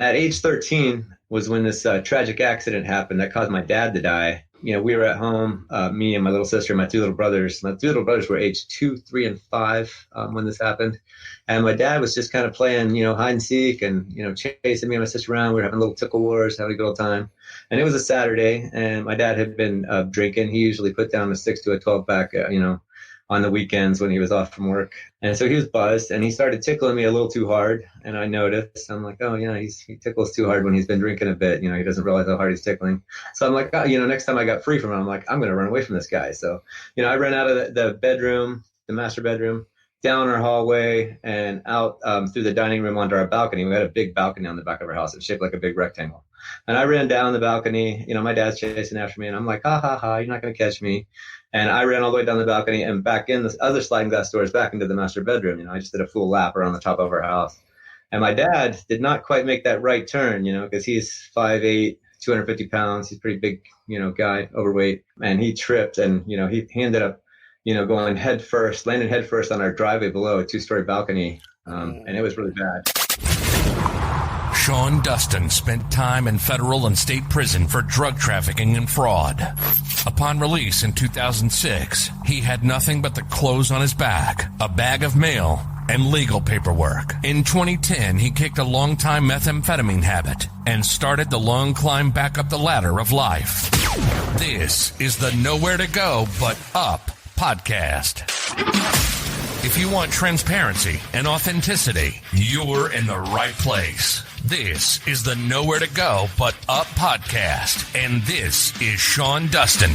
At age 13 was when this tragic accident happened that caused my dad to die. We were at home, me and my little sister, and my two little brothers. My two little brothers were age 2, 3, and 5 when this happened. And my dad was just kind of playing, hide and seek and, chasing me and my sister around. We were having little tickle wars, having a good old time. And it was a Saturday, and my dad had been drinking. He usually put down a 6 to a 12 pack, on the weekends when he was off from work. And so he was buzzed, and he started tickling me a little too hard. And I noticed, I'm like, oh, yeah, he tickles too hard when he's been drinking a bit. He doesn't realize how hard he's tickling. So I'm like, oh, next time I got free from him, I'm like, I'm going to run away from this guy. So, I ran out of the bedroom, the master bedroom, down our hallway and out through the dining room onto our balcony. We had a big balcony on the back of our house. It's shaped like a big rectangle. And I ran down the balcony, my dad's chasing after me, and I'm like, ha, ha, ha, you're not going to catch me. And I ran all the way down the balcony and back in the other sliding glass doors back into the master bedroom. I just did a full lap around the top of our house. And my dad did not quite make that right turn, because he's 5'8", 250 pounds. He's a pretty big, guy, overweight. And he tripped and, he ended up, going landed head first on our driveway below, a 2-story balcony. And it was really bad. Sean Dustin spent time in federal and state prison for drug trafficking and fraud. Upon release in 2006, he had nothing but the clothes on his back, a bag of mail, and legal paperwork. In 2010, he kicked a long-time methamphetamine habit and started the long climb back up the ladder of life. This is the Nowhere to Go But Up podcast. If you want transparency and authenticity, you're in the right place. This is the Nowhere to Go But Up podcast, and this is Sean Dustin.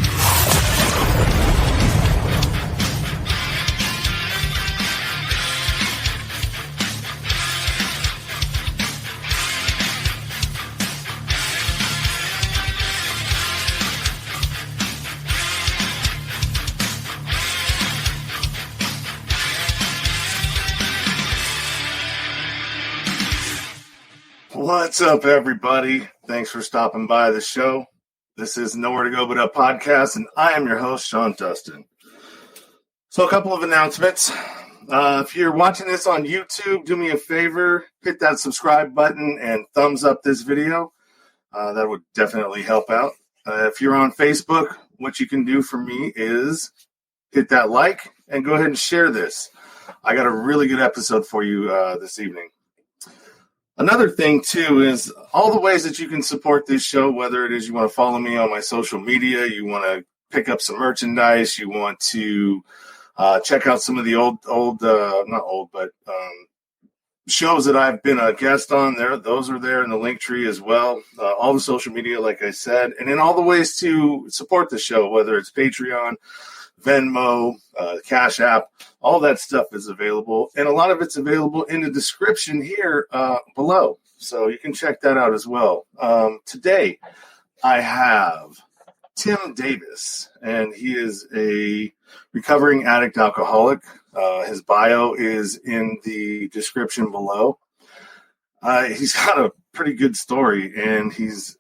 What's up, everybody? Thanks for stopping by the show. This is Nowhere to Go But Up podcast, and I am your host, Sean Dustin. So a couple of announcements. If you're watching this on YouTube, do me a favor, hit that subscribe button and thumbs up this video. That would definitely help out. If you're on Facebook, what you can do for me is hit that like and go ahead and share this. I got a really good episode for you this evening. Another thing, too, is all the ways that you can support this show, whether it is you want to follow me on my social media, you want to pick up some merchandise, you want to check out some of the shows that I've been a guest on. Those are there in the link tree as well. All the social media, like I said, and then all the ways to support the show, whether it's Patreon, Venmo, Cash App, all that stuff is available. And a lot of it's available in the description here below. So you can check that out as well. Today, I have Tim Davis, and he is a recovering addict alcoholic. His bio is in the description below. He's got a pretty good story, and he's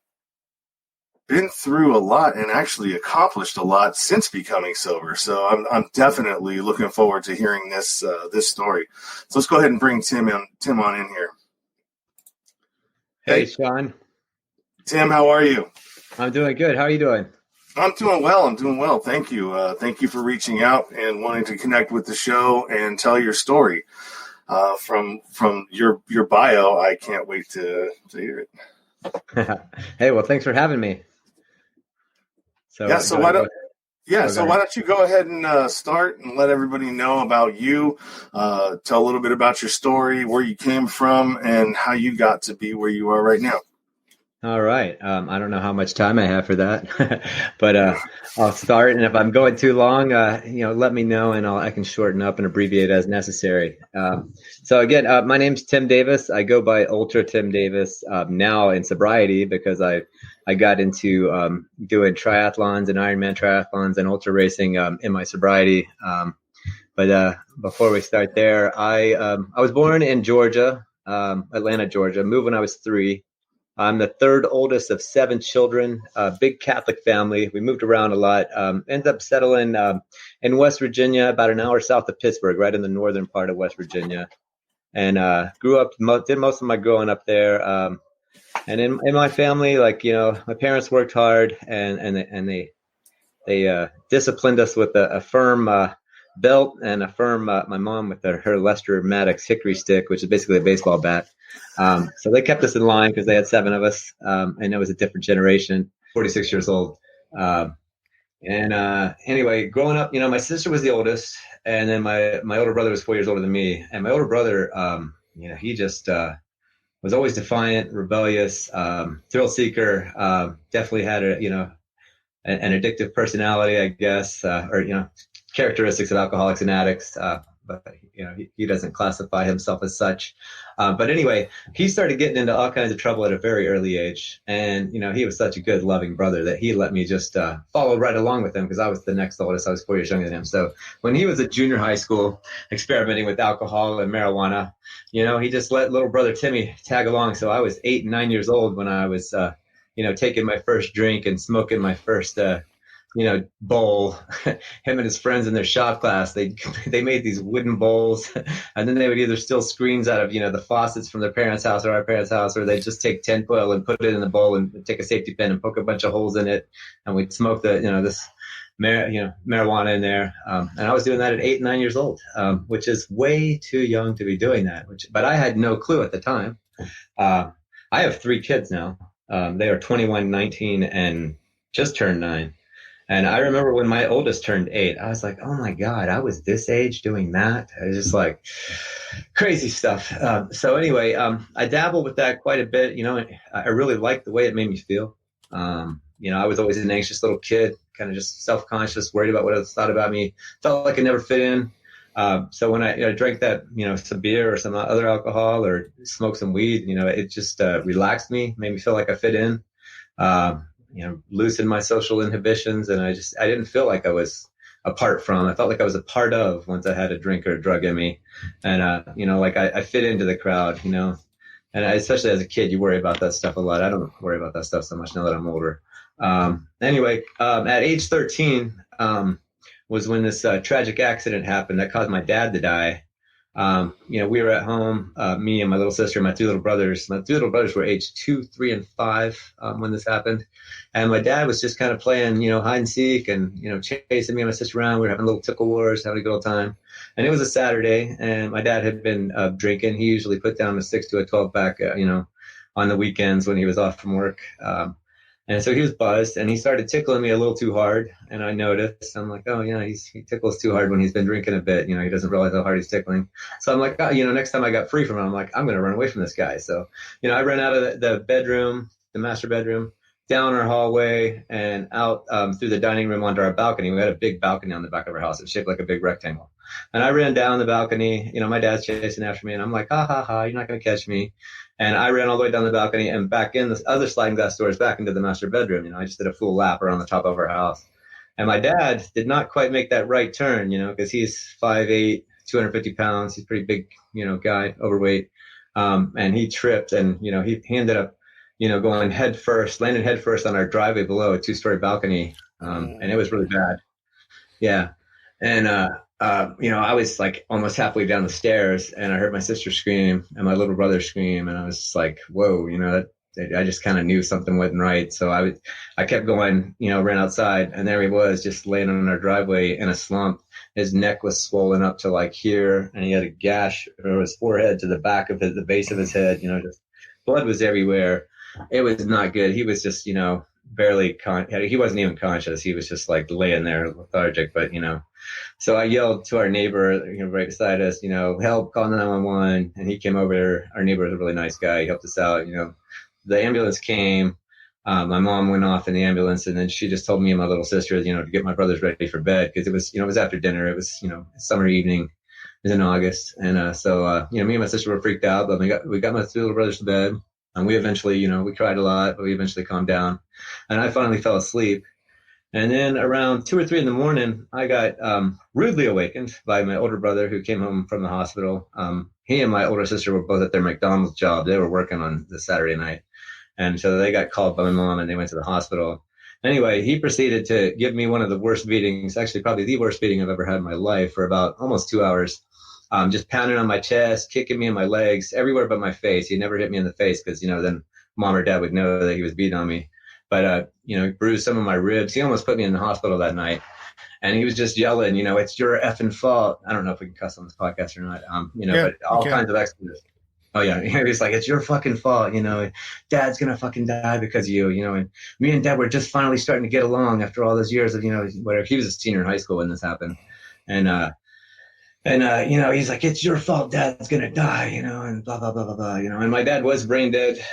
been through a lot and actually accomplished a lot since becoming sober. So I'm definitely looking forward to hearing this story. So let's go ahead and bring Tim on in here. Hey, Sean. Tim, how are you? I'm doing good. How are you doing? I'm doing well. Thank you. Thank you for reaching out and wanting to connect with the show and tell your story. From your bio, I can't wait to hear it. Hey, well, thanks for having me. Why don't you go ahead and start and let everybody know about you, tell a little bit about your story, where you came from, and how you got to be where you are right now. All right. I don't know how much time I have for that, but I'll start. And if I'm going too long, let me know, and I can shorten up and abbreviate as necessary. So again, my name's Tim Davis. I go by Ultra Tim Davis now in sobriety because I got into doing triathlons and Ironman triathlons and ultra racing in my sobriety. But before we start there, I was born in Georgia, Atlanta, Georgia. Moved when I was 3. I'm the third oldest of 7 children, big Catholic family. We moved around a lot. Ended up settling in West Virginia, about an hour south of Pittsburgh, right in the northern part of West Virginia. And grew up, did most of my growing up there. And in my family, like, my parents worked hard and they disciplined us with a firm belt and a firm, my mom with her Lester Maddox hickory stick, which is basically a baseball bat. So they kept us in line because they had 7 of us. And it was a different generation, 46 years old. Anyway, growing up, my sister was the oldest, and then my older brother was 4 years older than me. And my older brother, he just was always defiant, rebellious, thrill seeker. Definitely had an addictive personality, I guess, or characteristics of alcoholics and addicts. But he doesn't classify himself as such. But anyway, he started getting into all kinds of trouble at a very early age. And, he was such a good, loving brother that he let me just follow right along with him because I was the next oldest. I was 4 years younger than him. So when he was at junior high school experimenting with alcohol and marijuana, he just let little brother Timmy tag along. So I was 8 and 9 years old when I was, taking my first drink and smoking my first, bowl. Him and his friends in their shop class, they made these wooden bowls, and then they would either steal screens out of the faucets from their parents' house or our parents' house, or they'd just take tinfoil and put it in the bowl and take a safety pin and poke a bunch of holes in it, and we'd smoke this marijuana in there. And I was doing that at 8 and 9 years old, which is way too young to be doing that. But I had no clue at the time. I have 3 kids now. They are 21, 19, and just turned 9. And I remember when my oldest turned 8, I was like, oh my God, I was this age doing that. I was just like crazy stuff. So anyway, I dabbled with that quite a bit. I really liked the way it made me feel. I was always an anxious little kid, kind of just self-conscious, worried about what others thought about me, felt like I never fit in. So when I drank that, some beer or some other alcohol or smoked some weed, it just relaxed me, made me feel like I fit in. Loosened my social inhibitions, and I didn't feel like I was apart from. I felt like I was a part of once I had a drink or a drug in me, and like I fit into the crowd, and especially as a kid, you worry about that stuff a lot. I don't worry about that stuff so much now that I'm older. Anyway, at age 13 was when this tragic accident happened that caused my dad to die. We were at home, me and my little sister, and my 2 little brothers. My 2 little brothers were aged 2, 3, and 5 when this happened. And my dad was just kind of playing, hide and seek and, chasing me and my sister around. We were having little tickle wars, having a good old time. And it was a Saturday, and my dad had been drinking. He usually put down a 6 to a 12 pack, on the weekends when he was off from work. And so he was buzzed, and he started tickling me a little too hard. And I noticed, I'm like, oh yeah, he tickles too hard when he's been drinking a bit. He doesn't realize how hard he's tickling. So I'm like, oh, next time I got free from him, I'm like, I'm going to run away from this guy. So, I ran out of the bedroom, the master bedroom, down our hallway and out through the dining room onto our balcony. We had a big balcony on the back of our house. It's shaped like a big rectangle. And I ran down the balcony, my dad's chasing after me, and I'm like, ha ha ha, you're not going to catch me. And I ran all the way down the balcony and back in the other sliding glass doors back into the master bedroom. I just did a full lap around the top of our house. And my dad did not quite make that right turn, because he's 5'8", 250 pounds. He's a pretty big, guy, overweight. And he tripped, and, he ended up, going head first, landed head first on our driveway below, a 2-story balcony. And it was really bad. Yeah. And, I was like almost halfway down the stairs, and I heard my sister scream and my little brother scream, and I was just like, whoa, I just kind of knew something wasn't right. So I kept going, ran outside, and there he was just laying on our driveway in a slump. His neck was swollen up to like here, and he had a gash over his forehead to the back of the base of his head, just blood was everywhere. It was not good. He was just, barely he wasn't even conscious. He was just like laying there lethargic, but so I yelled to our neighbor, right beside us, help, call 911. And he came over. Our neighbor was a really nice guy. He helped us out. The ambulance came. My mom went off in the ambulance, and then she just told me and my little sister, to get my brothers ready for bed, because it was, it was after dinner. It was, summer evening. It was in August. And so me and my sister were freaked out, but we got my 2 little brothers to bed. And we eventually, we cried a lot, but we eventually calmed down. And I finally fell asleep. And then around 2 or 3 in the morning, I got rudely awakened by my older brother, who came home from the hospital. He and my older sister were both at their McDonald's job. They were working on the Saturday night. And so they got called by my mom, and they went to the hospital. Anyway, he proceeded to give me one of the worst beatings, actually probably the worst beating I've ever had in my life, for about almost 2 hours. Just pounding on my chest, kicking me in my legs, everywhere but my face. He never hit me in the face because, then mom or dad would know that he was beating on me. But, he bruised some of my ribs. He almost put me in the hospital that night. And he was just yelling, it's your effing fault. I don't know if we can cuss on this podcast or not, but all kinds of expletives. Oh, yeah. He was like, it's your fucking fault. Dad's going to fucking die because of you, and me and Dad were just finally starting to get along after all those years of, whatever. He was a senior in high school when this happened. And he's like, it's your fault. Dad's going to die, and blah, blah, blah, blah, blah, and my dad was brain dead.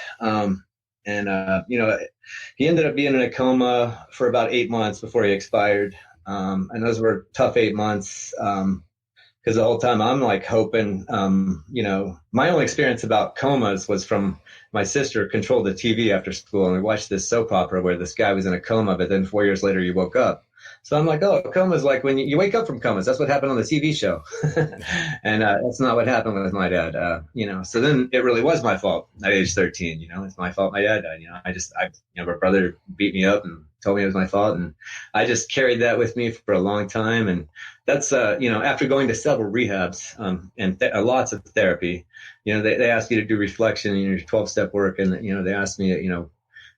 He ended up being in a coma for about 8 months before he expired. And those were tough 8 months. Because the whole time I'm like hoping, my only experience about comas was from my sister controlled the TV after school, and we watched this soap opera where this guy was in a coma, but then 4 years later he woke up. So I'm like, oh, coma is like when you wake up from comas. That's what happened on the TV show. And that's not what happened with my dad, So then it really was my fault at age 13. It's my fault my dad died. My brother beat me up and told me it was my fault. And I just carried that with me for a long time. And that's, after going to several rehabs and lots of therapy, they ask you to do reflection in your 12-step work. And, they asked me,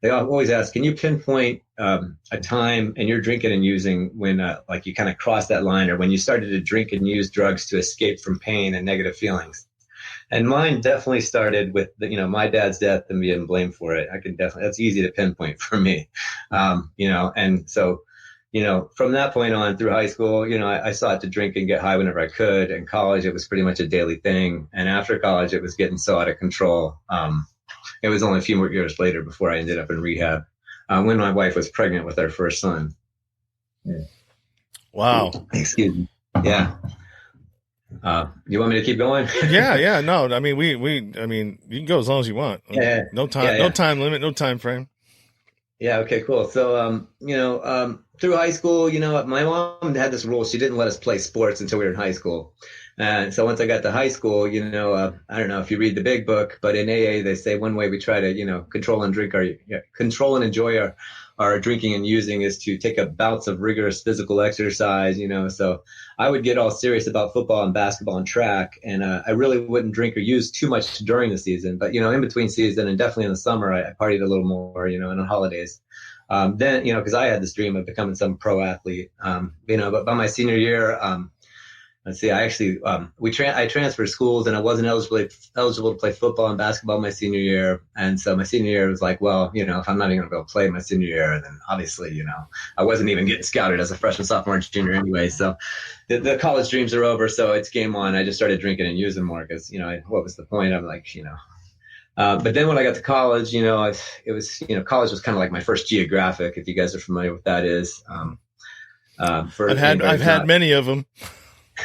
they always ask, can you pinpoint a time in your drinking and using when you kind of crossed that line, or when you started to drink and use drugs to escape from pain and negative feelings? And mine definitely started with my dad's death and being blamed for it. That's easy to pinpoint for me. And so, from that point on through high school, I sought to drink and get high whenever I could. In college, it was pretty much a daily thing. And after college, it was getting so out of control. It was only a few more years later before I ended up in rehab, when my wife was pregnant with our first son. Yeah. Wow. Excuse me. Yeah. You want me to keep going? Yeah. No, I mean, you can go as long as you want. Yeah. No time, no time limit, no time frame. Yeah. Okay, cool. So, through high school, my mom had this rule. She didn't let us play sports until we were in high school. And so once I got to high school, I don't know if you read the big book, but in AA, they say one way we try to, control and enjoy our drinking and using is to take up bouts of rigorous physical exercise, So I would get all serious about football and basketball and track. And I really wouldn't drink or use too much during the season. But, in between season and definitely in the summer, I partied a little more, and on holidays. Then, because I had this dream of becoming some pro athlete, but by my senior year, let's see, I actually, I transferred schools, and I wasn't eligible to play football and basketball my senior year. And so my senior year was like, well, if I'm not even going to go play my senior year, then obviously, I wasn't even getting scouted as a freshman, sophomore, and junior anyway. So the college dreams are over. So it's game on. I just started drinking and using more because, what was the point? I'm like, but then when I got to college, it was, college was kind of like my first geographic, if you guys are familiar with that is. I've had many of them.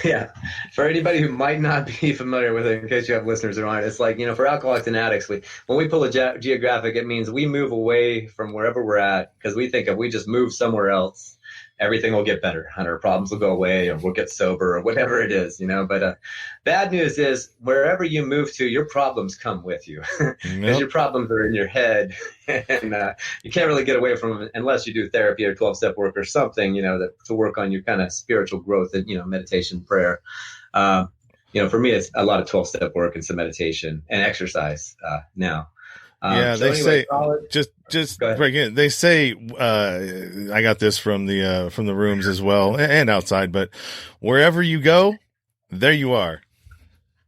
Yeah. For anybody who might not be familiar with it, in case you have listeners around, it's like, for alcoholics and addicts, when we pull a geographic, it means we move away from wherever we're at, because we think if we just move somewhere else, everything will get better and our problems will go away, or we'll get sober, or whatever it is, But bad news is wherever you move to, your problems come with you, because your problems are in your head, and you can't really get away from them unless you do therapy or 12-step work or something, to work on your kind of spiritual growth and, meditation, prayer. For me, it's a lot of 12-step work and some meditation and exercise now. They say just break in. They say I got this from the rooms as well and outside, but wherever you go, there you are.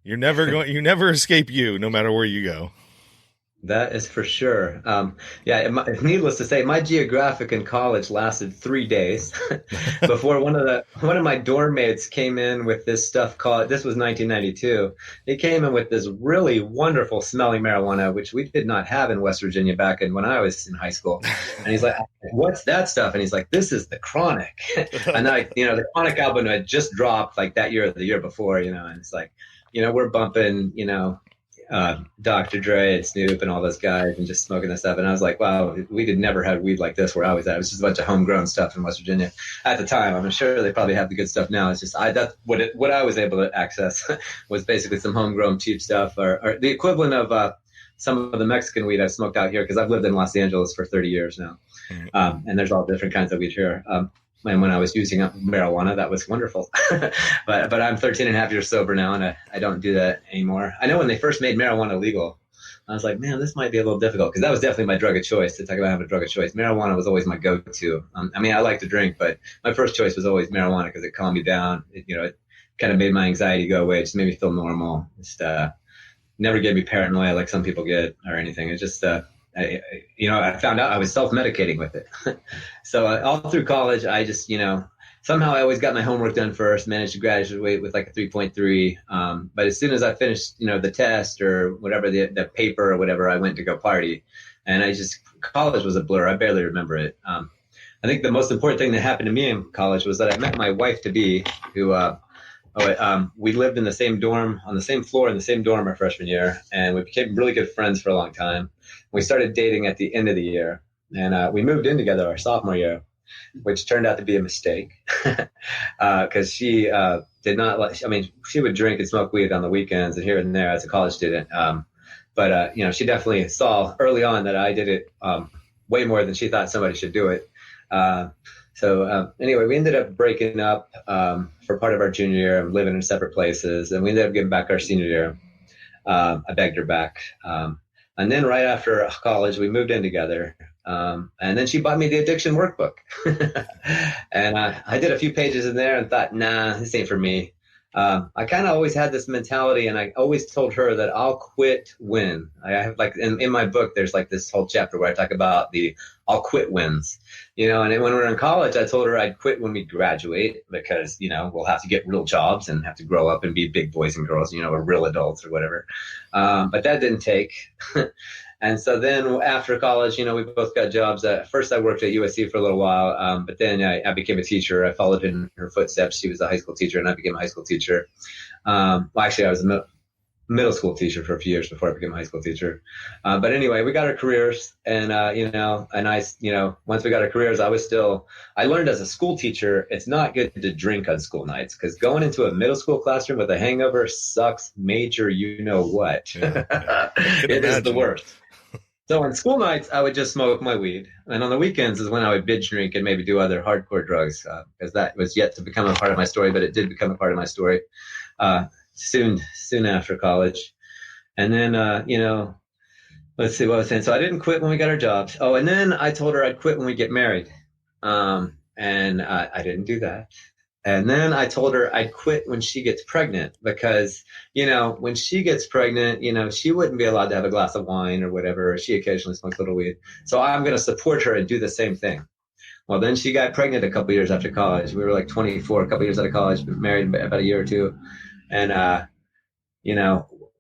You never escape you, no matter where you go. That is for sure. Needless to say, my geographic in college lasted 3 days before one of my dorm mates came in with this stuff this was 1992. He came in with this really wonderful smelling marijuana, which we did not have in West Virginia back when I was in high school. And he's like, what's that stuff? And he's like, this is the Chronic. And the Chronic album had just dropped like that year or the year before, and it's like, we're bumping, Dr. Dre and Snoop and all those guys and just smoking this stuff. And I was like, wow, we did never have weed like this where I was at. It was just a bunch of homegrown stuff in West Virginia at the time. I'm sure they probably have the good stuff now. It's just that's what I was able to access was basically some homegrown cheap stuff or the equivalent of some of the Mexican weed I've smoked out here, because I've lived in Los Angeles for 30 years now. And there's all different kinds of weed here. And when I was using marijuana, that was wonderful. but I'm 13 and a half years sober now, and I don't do that anymore. I know when they first made marijuana legal, I was like, man, this might be a little difficult, because that was definitely my drug of choice. To talk about having a drug of choice, marijuana was always my go-to. I mean, I like to drink, but my first choice was always marijuana because it calmed me down. It kind of made my anxiety go away. It just made me feel normal. Just never gave me paranoia like some people get or anything. It just I found out I was self-medicating with it. So all through college, I just somehow I always got my homework done first, managed to graduate with like a 3.3. But as soon as I finished, the test or whatever, the paper or whatever, I went to go party. And college was a blur. I barely remember it. I think the most important thing that happened to me in college was that I met my wife-to-be, who we lived in the same dorm, on the same floor in the same dorm our freshman year. And we became really good friends for a long time. We started dating at the end of the year. And we moved in together our sophomore year, which turned out to be a mistake, because she did not like. I mean, she would drink and smoke weed on the weekends and here and there as a college student. But she definitely saw early on that I did it way more than she thought somebody should do it. So anyway, we ended up breaking up for part of our junior year and living in separate places, and we ended up getting back our senior year. I begged her back, and then right after college, we moved in together. And then she bought me the addiction workbook. And I did a few pages in there and thought, nah, this ain't for me. I kind of always had this mentality, and I always told her that I'll quit when. I have in my book, there's like this whole chapter where I talk about the I'll quit wins. And then when we were in college, I told her I'd quit when we graduate, because, we'll have to get real jobs and have to grow up and be big boys and girls, or real adults or whatever. But that didn't take. And so then after college, we both got jobs. First, I worked at USC for a little while, but then I became a teacher. I followed in her footsteps. She was a high school teacher, and I became a high school techer. Actually, I was a middle school teacher for a few years before I became a high school teacher. But anyway, we got our careers, and once we got our careers, I learned as a school teacher, it's not good to drink on school nights, because going into a middle school classroom with a hangover sucks major, what. Yeah. It is the worst. So on school nights, I would just smoke my weed. And on the weekends is when I would binge drink and maybe do other hardcore drugs, because that was yet to become a part of my story, but it did become a part of my story soon after college. And then, let's see what I was saying. So I didn't quit when we got our jobs. Oh, and then I told her I'd quit when we get married. And I didn't do that. And then I told her I'd quit when she gets pregnant, because, when she gets pregnant, she wouldn't be allowed to have a glass of wine or whatever. She occasionally smokes a little weed. So I'm going to support her and do the same thing. Well, then she got pregnant a couple years after college. We were like 24, a couple years out of college, married about a year or two. And, I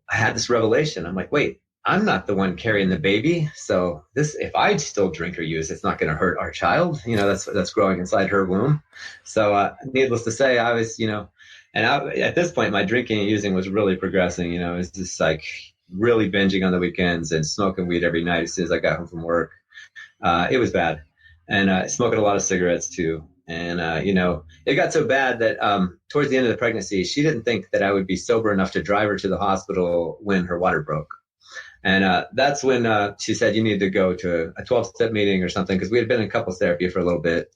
had this revelation. I'm like, wait, I'm not the one carrying the baby. So if I still drink or use, it's not going to hurt our child. That's growing inside her womb. So needless to say, I was, at this point, my drinking and using was really progressing. It was just like really binging on the weekends and smoking weed every night as soon as I got home from work. It was bad. And smoking a lot of cigarettes too. And, it got so bad that towards the end of the pregnancy, she didn't think that I would be sober enough to drive her to the hospital when her water broke. And that's when she said, you need to go to a 12-step meeting or something, because we had been in couples therapy for a little bit.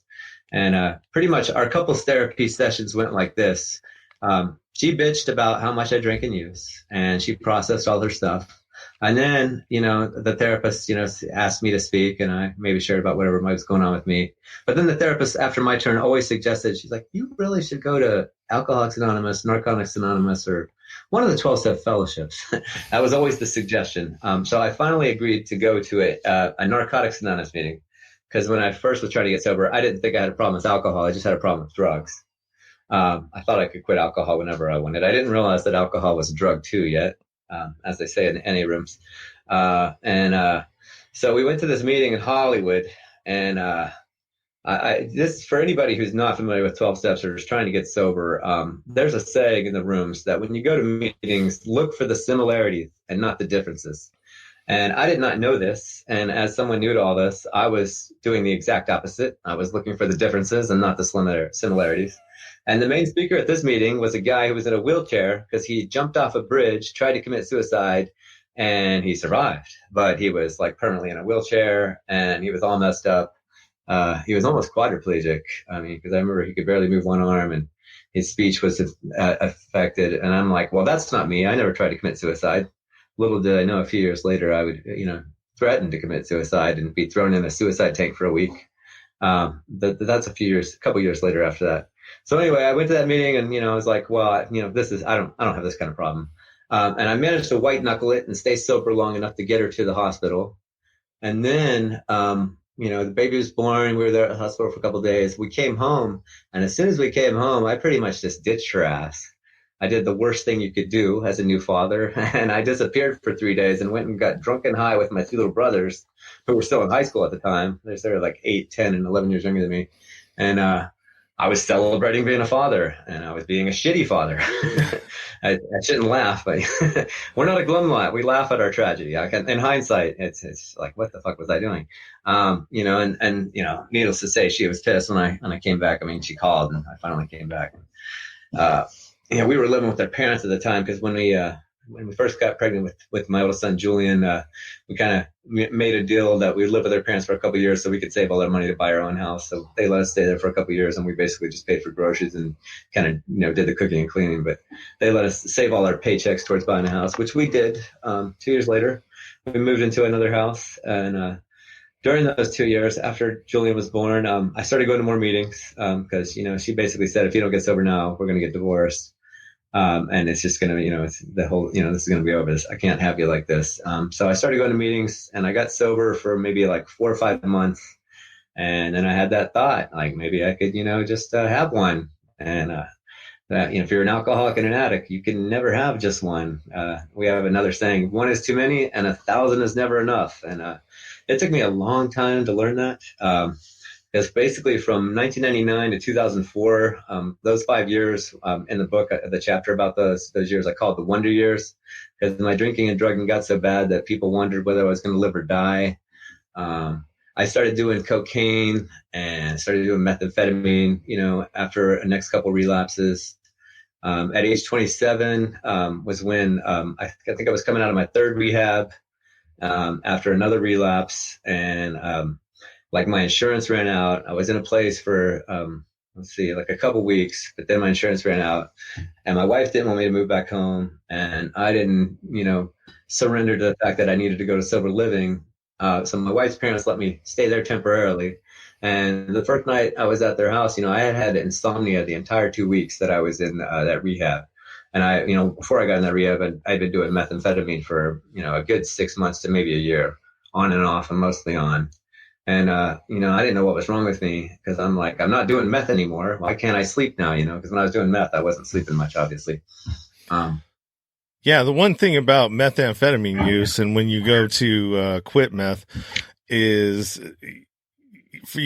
And pretty much our couples therapy sessions went like this. She bitched about how much I drank and used, and she processed all her stuff. And then, the therapist, asked me to speak, and I maybe shared about whatever was going on with me. But then the therapist, after my turn, always suggested, she's like, you really should go to Alcoholics Anonymous, Narcotics Anonymous, or one of the 12-step fellowships. That was always the suggestion. So I finally agreed to go to a Narcotics Anonymous meeting, because when I first was trying to get sober, I didn't think I had a problem with alcohol. I just had a problem with drugs. I thought I could quit alcohol whenever I wanted. I didn't realize that alcohol was a drug too yet. As they say in the NA rooms. So we went to this meeting in Hollywood, and this, for anybody who's not familiar with 12 steps or is trying to get sober, there's a saying in the rooms that when you go to meetings, look for the similarities and not the differences. And I did not know this. And as someone new to all this, I was doing the exact opposite. I was looking for the differences and not the similarities. And the main speaker at this meeting was a guy who was in a wheelchair because he jumped off a bridge, tried to commit suicide, and he survived. But he was like permanently in a wheelchair, and he was all messed up. He was almost quadriplegic. I mean, because I remember he could barely move one arm, and his speech was affected. And I'm like, well, that's not me. I never tried to commit suicide. little did I know, a few years later, I would, threaten to commit suicide and be thrown in a suicide tank for a week. That's a couple years later after that. So anyway, I went to that meeting and, I was like, well, I don't have this kind of problem. And I managed to white knuckle it and stay sober long enough to get her to the hospital. And then, the baby was born. We were there at the hospital for a couple of days. We came home. And as soon as we came home, I pretty much just ditched her ass. I did the worst thing you could do as a new father. And I disappeared for 3 days and went and got drunk and high with my 2 little brothers who were still in high school at the time. They were like 8, 10, and 11 years younger than me. And I was celebrating being a father, and I was being a shitty father. I shouldn't laugh, but we're not a glum lot. We laugh at our tragedy. In hindsight, it's like, what the fuck was I doing? Needless to say, she was pissed when I came back. I mean, she called, and I finally came back. We were living with our parents at the time because when we first got pregnant with my oldest son, Julian, we kind of made a deal that we would live with our parents for a couple of years so we could save all our money to buy our own house. So they let us stay there for a couple of years, and we basically just paid for groceries and kind of, did the cooking and cleaning. But they let us save all our paychecks towards buying a house, which we did. 2 years later, we moved into another house. And during those 2 years after Julian was born, I started going to more meetings because, she basically said, if you don't get sober now, we're going to get divorced. And it's just going to, it's the whole, this is going to be over. I can't have you like this. So I started going to meetings, and I got sober for maybe like 4 or 5 months. And then I had that thought, like, maybe I could, just have one. And that, if you're an alcoholic and an addict, you can never have just one. We have another saying, 1 is too many and 1,000 is never enough. And it took me a long time to learn that. It's basically from 1999 to 2004. Those 5 years in the book, the chapter about those years, I call it the wonder years, because my drinking and drugging got so bad that people wondered whether I was going to live or die. I started doing cocaine and started doing methamphetamine, after the next couple relapses. At age 27 was when I think I was coming out of my 3rd rehab after another relapse, and like my insurance ran out. I was in a place for, like a couple weeks, but then my insurance ran out, and my wife didn't want me to move back home. And I didn't, surrender to the fact that I needed to go to sober living. So my wife's parents let me stay there temporarily. And the first night I was at their house, I had insomnia the entire 2 weeks that I was in that rehab. And I, before I got in that rehab, I'd been doing methamphetamine for, a good 6 months to maybe a year, on and off, and mostly on. And, I didn't know what was wrong with me, because I'm like, I'm not doing meth anymore. Why can't I sleep now? Because when I was doing meth, I wasn't sleeping much, obviously. Yeah. The one thing about methamphetamine use, and when you go to quit meth, is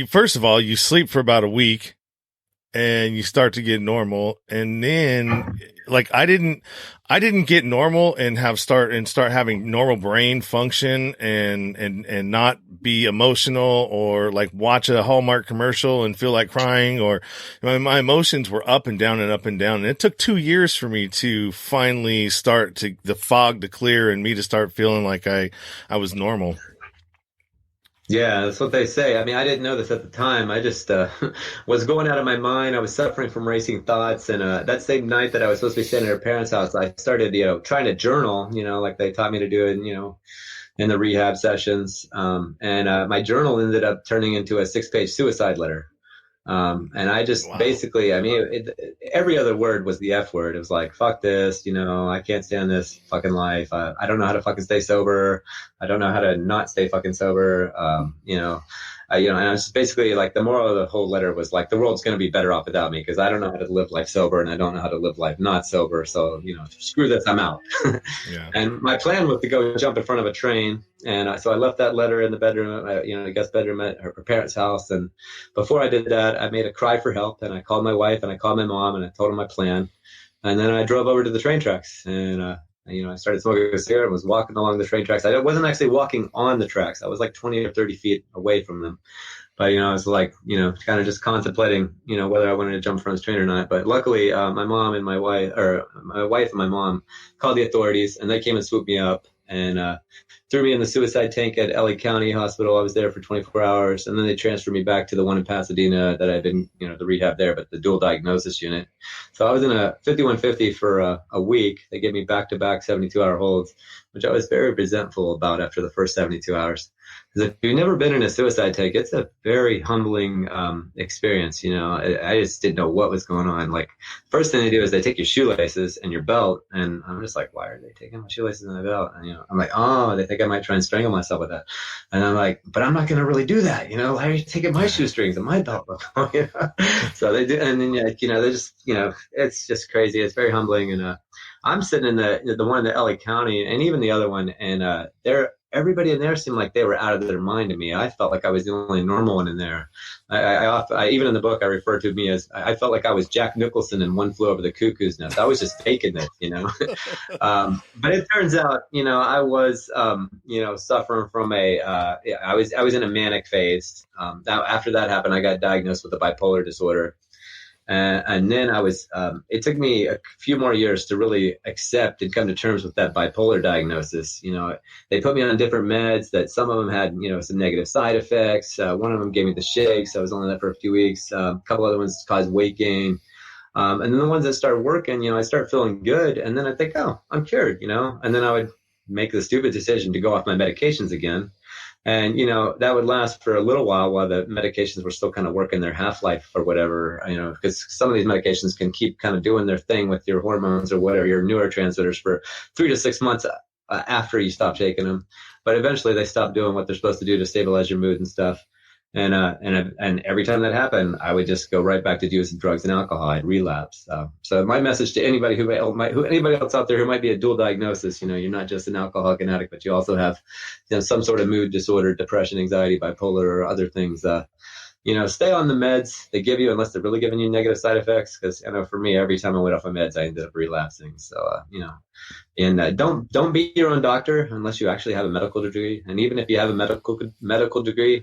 first of all, you sleep for about a week and you start to get normal. And then like I didn't get normal and start having normal brain function and not be emotional, or like watch a Hallmark commercial and feel like crying, or my emotions were up and down and up and down. And it took 2 years for me to finally start the fog to clear and me to start feeling like I was normal. Yeah, that's what they say. I mean, I didn't know this at the time. I just was going out of my mind. I was suffering from racing thoughts. And that same night that I was supposed to be staying at her parents' house, I started, trying to journal, like they taught me to do it, in the rehab sessions. And my journal ended up turning into a 6-page suicide letter. And I just basically, every other word was the F word. It was like, fuck this, I can't stand this fucking life. I don't know how to fucking stay sober. I don't know how to not stay fucking sober. And I was just basically like, the moral of the whole letter was like, the world's going to be better off without me, because I don't know how to live life sober, and I don't know how to live life not sober. So, screw this, I'm out. Yeah. And my plan was to go jump in front of a train. And so I left that letter in the bedroom, the guest bedroom at her parents' house. And before I did that, I made a cry for help, and I called my wife and I called my mom and I told them my plan. And then I drove over to the train tracks, and, I started smoking a cigarette and was walking along the train tracks. I wasn't actually walking on the tracks. I was like 20 or 30 feet away from them. But, I was like, kind of just contemplating, whether I wanted to jump from this train or not. But luckily, my wife and my mom called the authorities, and they came and swooped me up. and threw me in the suicide tank at LA County Hospital. I was there for 24 hours, and then they transferred me back to the one in Pasadena that I'd been, the rehab there, but the dual diagnosis unit. So I was in a 5150 for a week. They gave me back-to-back 72-hour holds, which I was very resentful about after the first 72 hours. Because if you've never been in a suicide tank, it's a very humbling experience. I just didn't know what was going on. Like, first thing they do is they take your shoelaces and your belt, and I'm just like, why are they taking my shoelaces and my belt? And I'm like, oh, they think I might try and strangle myself with that. And I'm like, but I'm not going to really do that. Why are you taking my shoestrings and my belt? So they do, and then they just, it's just crazy. It's very humbling, and I'm sitting in the one in the LA County, and even the other one, and everybody in there seemed like they were out of their mind to me. I felt like I was the only normal one in there. I even in the book, I refer to me as, I felt like I was Jack Nicholson in One Flew Over the Cuckoo's Nest. I was just faking it, But it turns out, I was, suffering from I was in a manic phase. After that happened, I got diagnosed with a bipolar disorder. And then I was, it took me a few more years to really accept and come to terms with that bipolar diagnosis. They put me on different meds that some of them had, some negative side effects. One of them gave me the shakes. I was on that for a few weeks. A couple other ones caused weight gain. And then the ones that started working, I started feeling good. And then I think, oh, I'm cured, and then I would make the stupid decision to go off my medications again. And, that would last for a little while the medications were still kind of working their half-life or whatever, because some of these medications can keep kind of doing their thing with your hormones or whatever, your neurotransmitters for 3 to 6 months after you stop taking them. But eventually they stop doing what they're supposed to do to stabilize your mood and stuff. And every time that happened, I would just go right back to using drugs and alcohol. I'd relapse. So my message to anybody anybody else out there who might be a dual diagnosis, you're not just an alcoholic and addict, but you also have some sort of mood disorder, depression, anxiety, bipolar, or other things. Stay on the meds they give you unless they're really giving you negative side effects. Because for me, every time I went off my meds, I ended up relapsing. So and don't be your own doctor unless you actually have a medical degree. And even if you have a medical degree,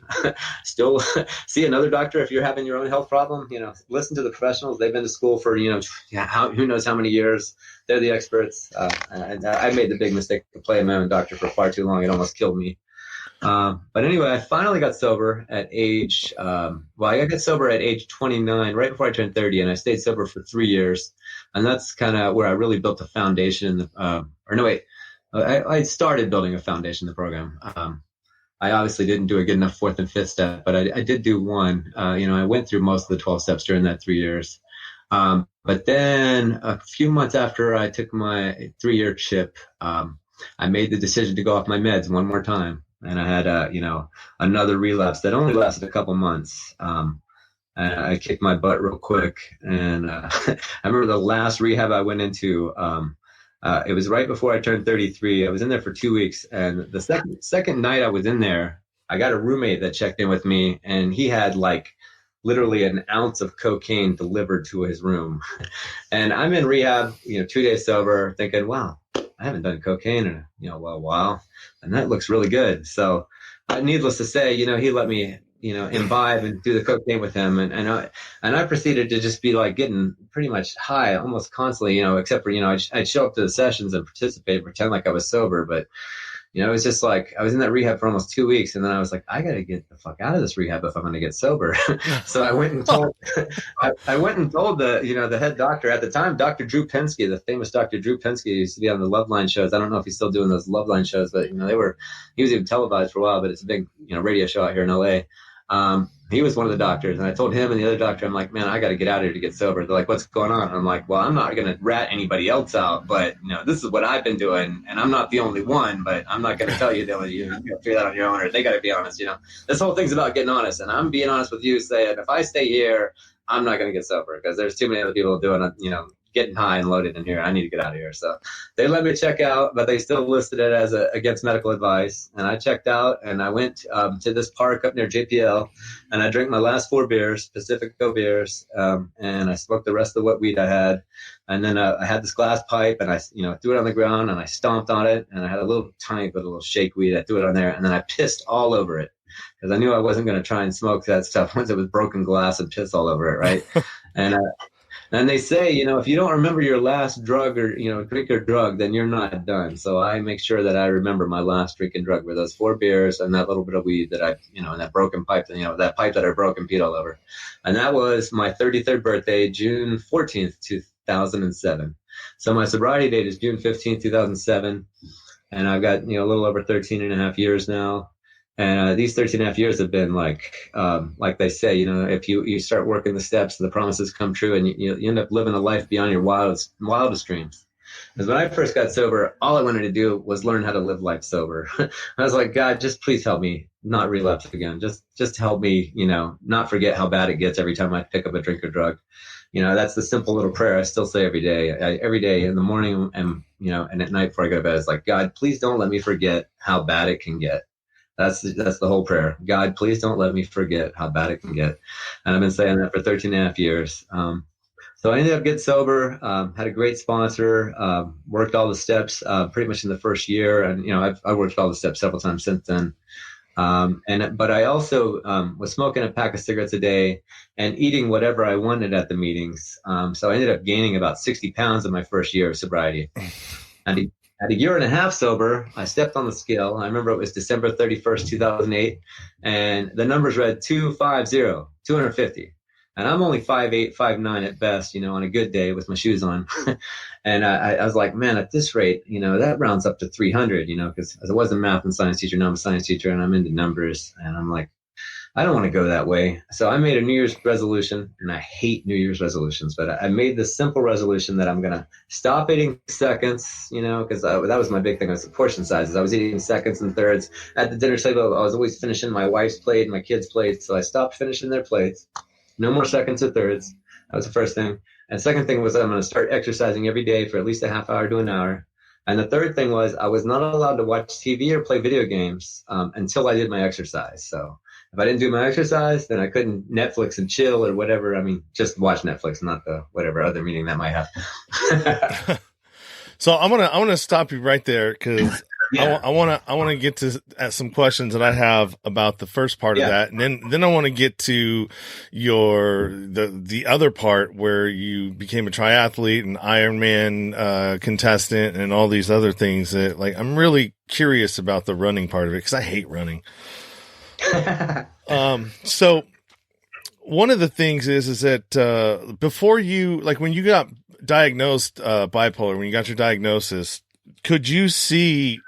still see another doctor if you're having your own health problem. Listen to the professionals. They've been to school for who knows how many years. They're the experts. And I made the big mistake of playing my own doctor for far too long. It almost killed me. But anyway, I finally got sober at age, I got sober at age 29, right before I turned 30, and I stayed sober for 3 years. And that's kind of where I really built the foundation I started building a foundation in the program. I obviously didn't do a good enough 4th and 5th step, but I did do one. I went through most of the 12 steps during that 3 years. But then a few months after I took my 3-year chip, I made the decision to go off my meds one more time. And I had, another relapse that only lasted a couple months. And I kicked my butt real quick. And I remember the last rehab I went into, it was right before I turned 33. I was in there for 2 weeks. And the second night I was in there, I got a roommate that checked in with me. And he had literally an ounce of cocaine delivered to his room. And I'm in rehab, 2 days sober, thinking, wow, I haven't done cocaine in a while, and that looks really good. So, needless to say, he let me, imbibe and do the cocaine with him, and I proceeded to just be getting pretty much high almost constantly, except for I'd show up to the sessions and participate, pretend like I was sober, but it was just I was in that rehab for almost 2 weeks, and then I was like, I got to get the fuck out of this rehab if I'm going to get sober. So I went and told, the head doctor at the time, Dr. Drew Pensky, the famous Dr. Drew Pensky, used to be on the Loveline shows. I don't know if he's still doing those Loveline shows, but he was even televised for a while, but it's a big, radio show out here in LA. He was one of the doctors, and I told him and the other doctor, I'm like, man, I got to get out of here to get sober. They're like, what's going on? And I'm like, well, I'm not going to rat anybody else out, but this is what I've been doing, and I'm not the only one, but I'm not going to tell you that you got to figure that on your own, or they got to be honest. This whole thing's about getting honest, and I'm being honest with you, saying if I stay here, I'm not going to get sober because there's too many other people doing it, getting high and loaded in here. I need to get out of here. So they let me check out, but they still listed it as against medical advice. And I checked out, and I went to this park up near JPL, and I drank my last 4 beers, Pacifico beers, and I smoked the rest of what weed I had. And then I had this glass pipe, and I threw it on the ground, and I stomped on it, and I had a little tiny bit of little shake weed. I threw it on there, and then I pissed all over it because I knew I wasn't going to try and smoke that stuff once it was broken glass and piss all over it, right? And they say, if you don't remember your last drug or, drink or drug, then you're not done. So I make sure that I remember my last drink and drug were those 4 beers and that little bit of weed that and that broken pipe, that pipe that I broke and peed all over. And that was my 33rd birthday, June 14th, 2007. So my sobriety date is June 15th, 2007. And I've got, a little over 13 and a half years now. And these 13 and a half years have been like they say, if you start working the steps, the promises come true, and you end up living a life beyond your wildest dreams. Because when I first got sober, all I wanted to do was learn how to live life sober. I was like, God, just please help me not relapse again. Just help me, not forget how bad it gets every time I pick up a drink or drug. That's the simple little prayer I still say every day. Every day in the morning and at night before I go to bed, it's like, God, please don't let me forget how bad it can get. That's the whole prayer. God, please don't let me forget how bad it can get. And I've been saying that for 13 and a half years. So I ended up getting sober, had a great sponsor, worked all the steps pretty much in the first year. And, I've worked all the steps several times since then. But I also was smoking a pack of cigarettes a day and eating whatever I wanted at the meetings. So I ended up gaining about 60 pounds in my first year of sobriety. And at a year and a half sober, I stepped on the scale. I remember it was December 31st, 2008, and the numbers read 250. And I'm only 5'8", 5'9" at best, on a good day with my shoes on. And I was like, man, at this rate, that rounds up to 300, because as I was a math and science teacher, now I'm a science teacher and I'm into numbers. And I'm like, I don't want to go that way. So I made a New Year's resolution, and I hate New Year's resolutions, but I made this simple resolution that I'm going to stop eating seconds, because that was my big thing. Was the portion sizes. I was eating seconds and thirds at the dinner table. I was always finishing my wife's plate and my kids' plates. So I stopped finishing their plates. No more seconds or thirds. That was the first thing. And the second thing was I'm going to start exercising every day for at least a half hour to an hour. And the third thing was I was not allowed to watch TV or play video games until I did my exercise. So if I didn't do my exercise, then I couldn't Netflix and chill or whatever. I mean, just watch Netflix, not the whatever other meaning that might have. So I'm gonna stop you right there because yeah. I want to get to some questions that I have about the first part of that, and then I want to get to the other part where you became a triathlete and Ironman contestant and all these other things that I'm really curious about the running part of it because I hate running. So one of the things is that before you when you got diagnosed bipolar, when you got your diagnosis, could you see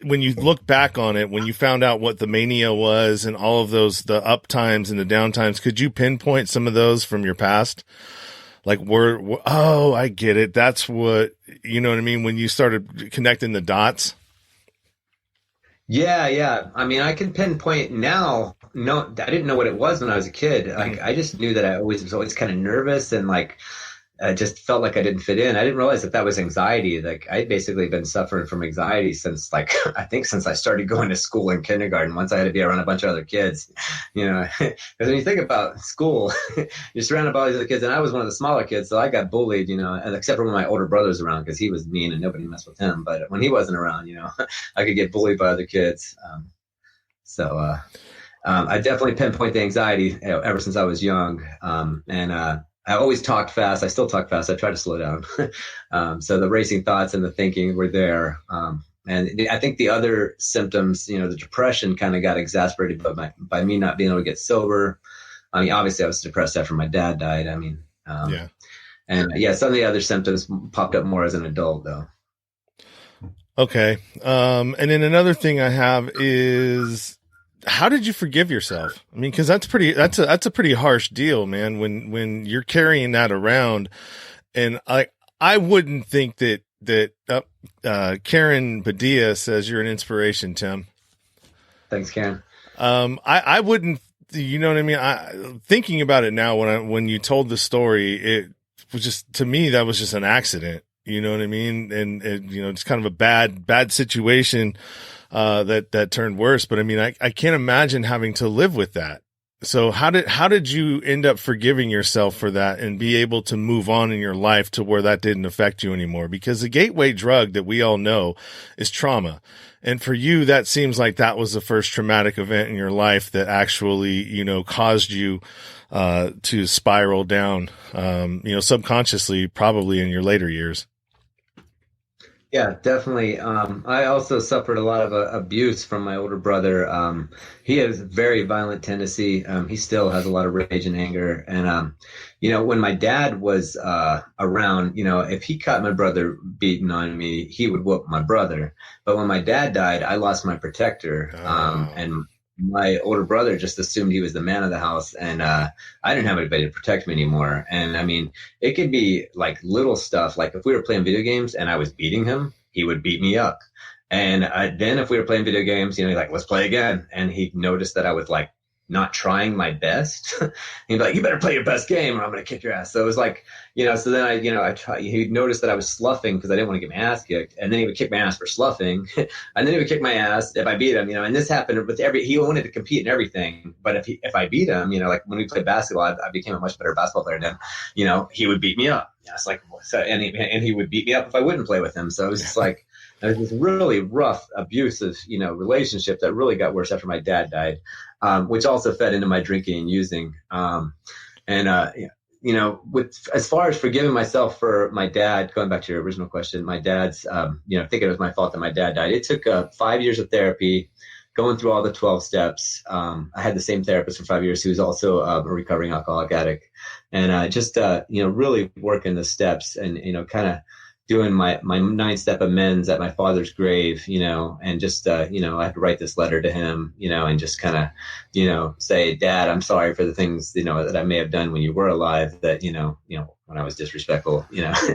when you look back on it, when you found out what the mania was and all of those, the up times and the down times, could you pinpoint some of those from your past? Oh, I get it. That's what, you know what I mean? When you started connecting the dots. Yeah. I mean, I can pinpoint now. No, I didn't know what it was when I was a kid. I just knew that I was always kind of nervous and I just felt like I didn't fit in. I didn't realize that was anxiety. I'd basically been suffering from anxiety since I think since I started going to school in kindergarten, once I had to be around a bunch of other kids, because when you think about school, you're surrounded by all these other kids. And I was one of the smaller kids. So I got bullied, and except for when my older brother was around, because he was mean and nobody messed with him. But when he wasn't around, I could get bullied by other kids. I definitely pinpoint the anxiety ever since I was young. I always talked fast. I still talk fast. I try to slow down. So the racing thoughts and the thinking were there. And I think the other symptoms, the depression kind of got exacerbated by me not being able to get sober. I mean, obviously I was depressed after my dad died. I mean, some of the other symptoms popped up more as an adult though. Okay. And then another thing I have is, how did you forgive yourself? I mean, cause that's a pretty harsh deal, man, when you're carrying that around. And I wouldn't think that Karen Padilla says you're an inspiration, Tim. Thanks, Karen. I wouldn't, you know what I mean? Thinking about it now, when you told the story, it was just, to me, that was just an accident. You know what I mean? And it's kind of a bad situation, that turned worse. But I mean, I can't imagine having to live with that. So how did you end up forgiving yourself for that and be able to move on in your life to where that didn't affect you anymore? Because the gateway drug that we all know is trauma. And for you, that seems like that was the first traumatic event in your life that actually, caused you to spiral down, subconsciously, probably in your later years. Yeah, definitely. I also suffered a lot of abuse from my older brother. He has a very violent tendency. He still has a lot of rage and anger. And, when my dad was around, if he caught my brother beating on me, he would whoop my brother. But when my dad died, I lost my protector. And my older brother just assumed he was the man of the house, and I didn't have anybody to protect me anymore. And I mean, it could be like little stuff, like if we were playing video games and I was beating him, he would beat me up. And then if we were playing video games, he's like, let's play again. And he noticed that I was like not trying my best. He'd be like, you better play your best game or I'm going to kick your ass. So it was like, so then he noticed that I was sloughing because I didn't want to get my ass kicked. And then he would kick my ass for sloughing. And then he would kick my ass if I beat him, and this happened with he wanted to compete in everything. But if I beat him, like when we played basketball, I became a much better basketball player than, he would beat me up. It's like, so, and he would beat me up if I wouldn't play with him. So it was just like, it was this really rough, abusive, relationship that really got worse after my dad died, which also fed into my drinking and using. With as far as forgiving myself for my dad, going back to your original question, my dad's, thinking it was my fault that my dad died. It took 5 years of therapy, going through all the 12 steps. I had the same therapist for 5 years who was also a recovering alcoholic addict, and just really working the steps and kind of doing my 9-step amends at my father's grave, and just, I had to write this letter to him, and just kind of, say, Dad, I'm sorry for the things, that I may have done when you were alive that, when I was disrespectful,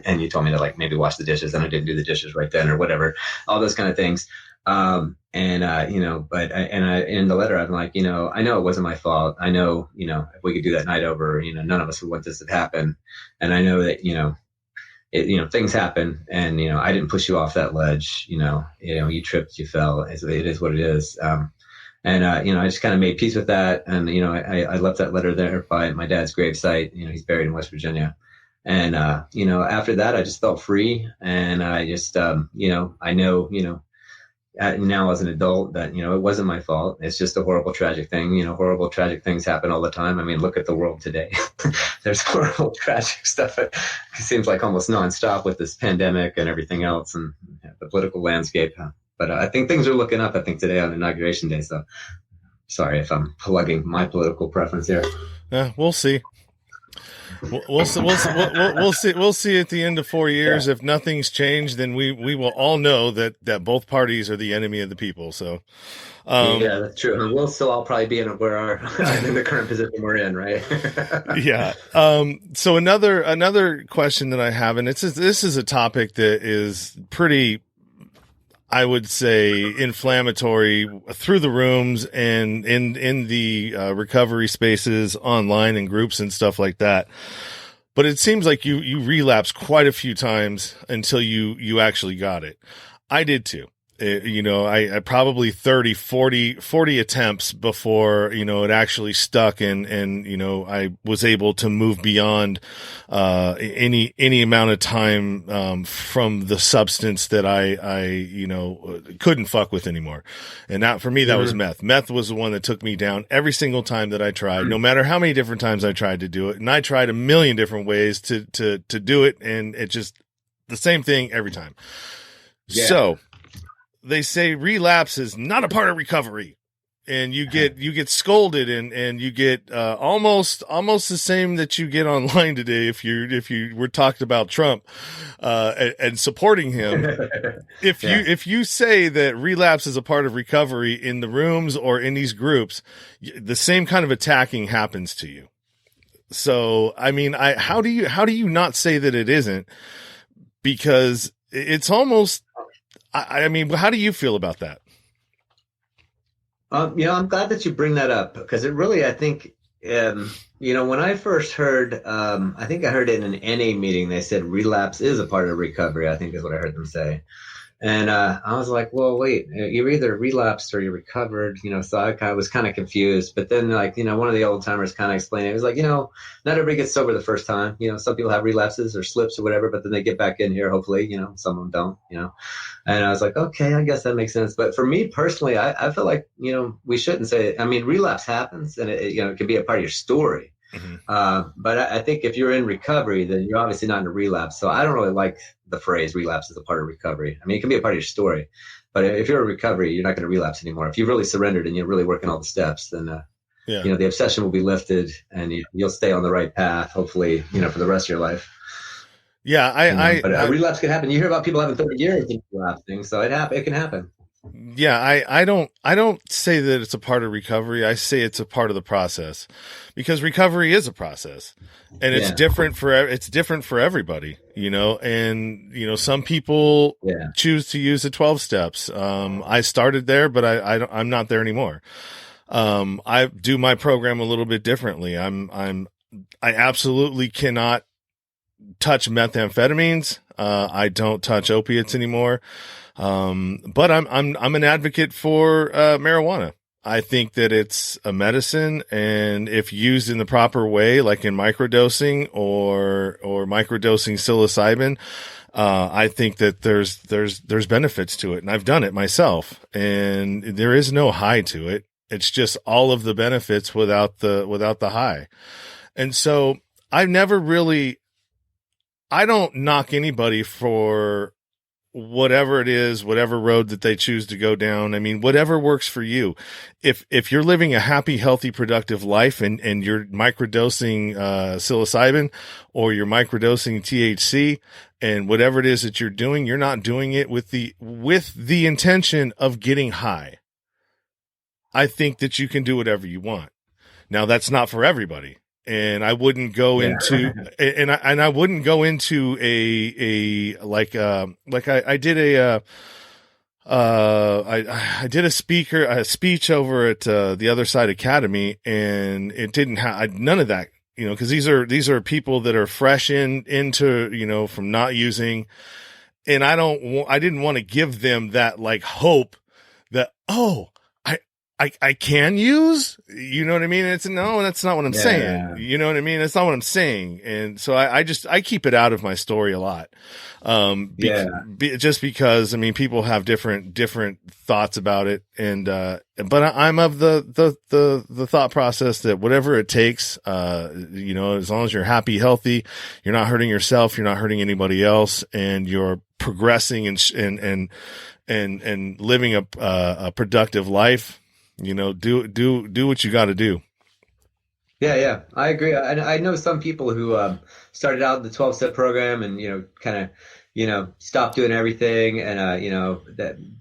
and you told me to like maybe wash the dishes and I didn't do the dishes right then or whatever, all those kind of things. But in the letter, I'm like, I know it wasn't my fault. I know, if we could do that night over, none of us would want this to happen. And I know that, things happen, and I didn't push you off that ledge. You tripped, you fell. It is what it is. I just kind of made peace with that, and I left that letter there by my dad's gravesite. He's buried in West Virginia, and after that, I just felt free, and I just I know now as an adult that it wasn't my fault. It's just a horrible, tragic thing. Horrible, tragic things happen all the time. I mean, look at the world today. There's horrible, tragic stuff. It seems like almost nonstop with this pandemic and everything else, and the political landscape. But I think things are looking up. I think today on Inauguration Day. So sorry if I'm plugging my political preference here. Yeah, we'll see. We'll see. We'll see at the end of 4 years. Yeah. If nothing's changed, then we will all know that both parties are the enemy of the people. So, yeah, that's true. And we'll still all probably be in the current position we're in, right? Yeah. So another question that I have, and this is a topic that is pretty, I would say, inflammatory through the rooms and in the recovery spaces online and groups and stuff like that. But it seems like you relapsed quite a few times until you actually got it. I did too. I probably 30, 40 attempts before, it actually stuck and, I was able to move beyond, any amount of time, from the substance that I couldn't fuck with anymore. And that, for me, that was meth. Meth was the one that took me down every single time that I tried, no matter how many different times I tried to do it. And I tried a million different ways to do it. And it just the same thing every time. Yeah. So, they say relapse is not a part of recovery, and you get scolded and you get almost the same that you get online today if you were talking about Trump and supporting him. If you say that relapse is a part of recovery in the rooms or in these groups, the same kind of attacking happens to you. So I mean, how do you not say that it isn't? Because it's almost. I mean, how do you feel about that? I'm glad that you bring that up, because it really, I think, when I first heard, I think I heard it in an NA meeting, they said relapse is a part of recovery, I think is what I heard them say. And I was like, well, wait, you're either relapsed or you're recovered, so I was kind of confused. But then, like, one of the old timers kind of explained it. It was like, not everybody gets sober the first time. Some people have relapses or slips or whatever, but then they get back in here, hopefully, some of them don't. And I was like, okay, I guess that makes sense. But for me personally, I feel like, we shouldn't say it. I mean, relapse happens, and it can be a part of your story. Mm-hmm. But I think if you're in recovery, then you're obviously not in a relapse. So I don't really like the phrase relapse is a part of recovery. I mean, it can be a part of your story, but if you're in recovery, you're not going to relapse anymore. If you've really surrendered and you're really working all the steps, then, the obsession will be lifted and you'll stay on the right path, hopefully, for the rest of your life. Yeah. But a relapse can happen. You hear about people having 30 years of relapsing. So it can happen. Yeah, I don't say that it's a part of recovery. I say it's a part of the process, because recovery is a process, and it's different for everybody, and some people choose to use the 12 steps. I started there, but I'm not there anymore. I do my program a little bit differently. I absolutely cannot touch methamphetamines. I don't touch opiates anymore. But I'm an advocate for marijuana. I think that it's a medicine, and if used in the proper way, like in microdosing or microdosing psilocybin, I think that there's benefits to it, and I've done it myself, and there is no high to it. It's just all of the benefits without the high. And so I don't knock anybody for whatever it is, whatever road that they choose to go down. I mean, whatever works for you. If you're living a happy, healthy, productive life and you're microdosing psilocybin, or you're microdosing THC, and whatever it is that you're doing, you're not doing it with the intention of getting high. I think that you can do whatever you want. Now, that's not for everybody. And I wouldn't go into, and I wouldn't go into I did a speech over at the Other Side Academy, and it didn't have none of that, because these are people that are fresh into from not using, and I didn't want to give them that like hope that, I can use, you know what I mean? That's not what I'm saying. You know what I mean? That's not what I'm saying. And so I keep it out of my story a lot. Just because, I mean, people have different thoughts about it. And, but I'm of the thought process that whatever it takes, as long as you're happy, healthy, you're not hurting yourself, you're not hurting anybody else, and you're progressing and living a productive life, do what you got to do. Yeah, I agree. I know some people who started out the 12-step program and kind of stopped doing everything, and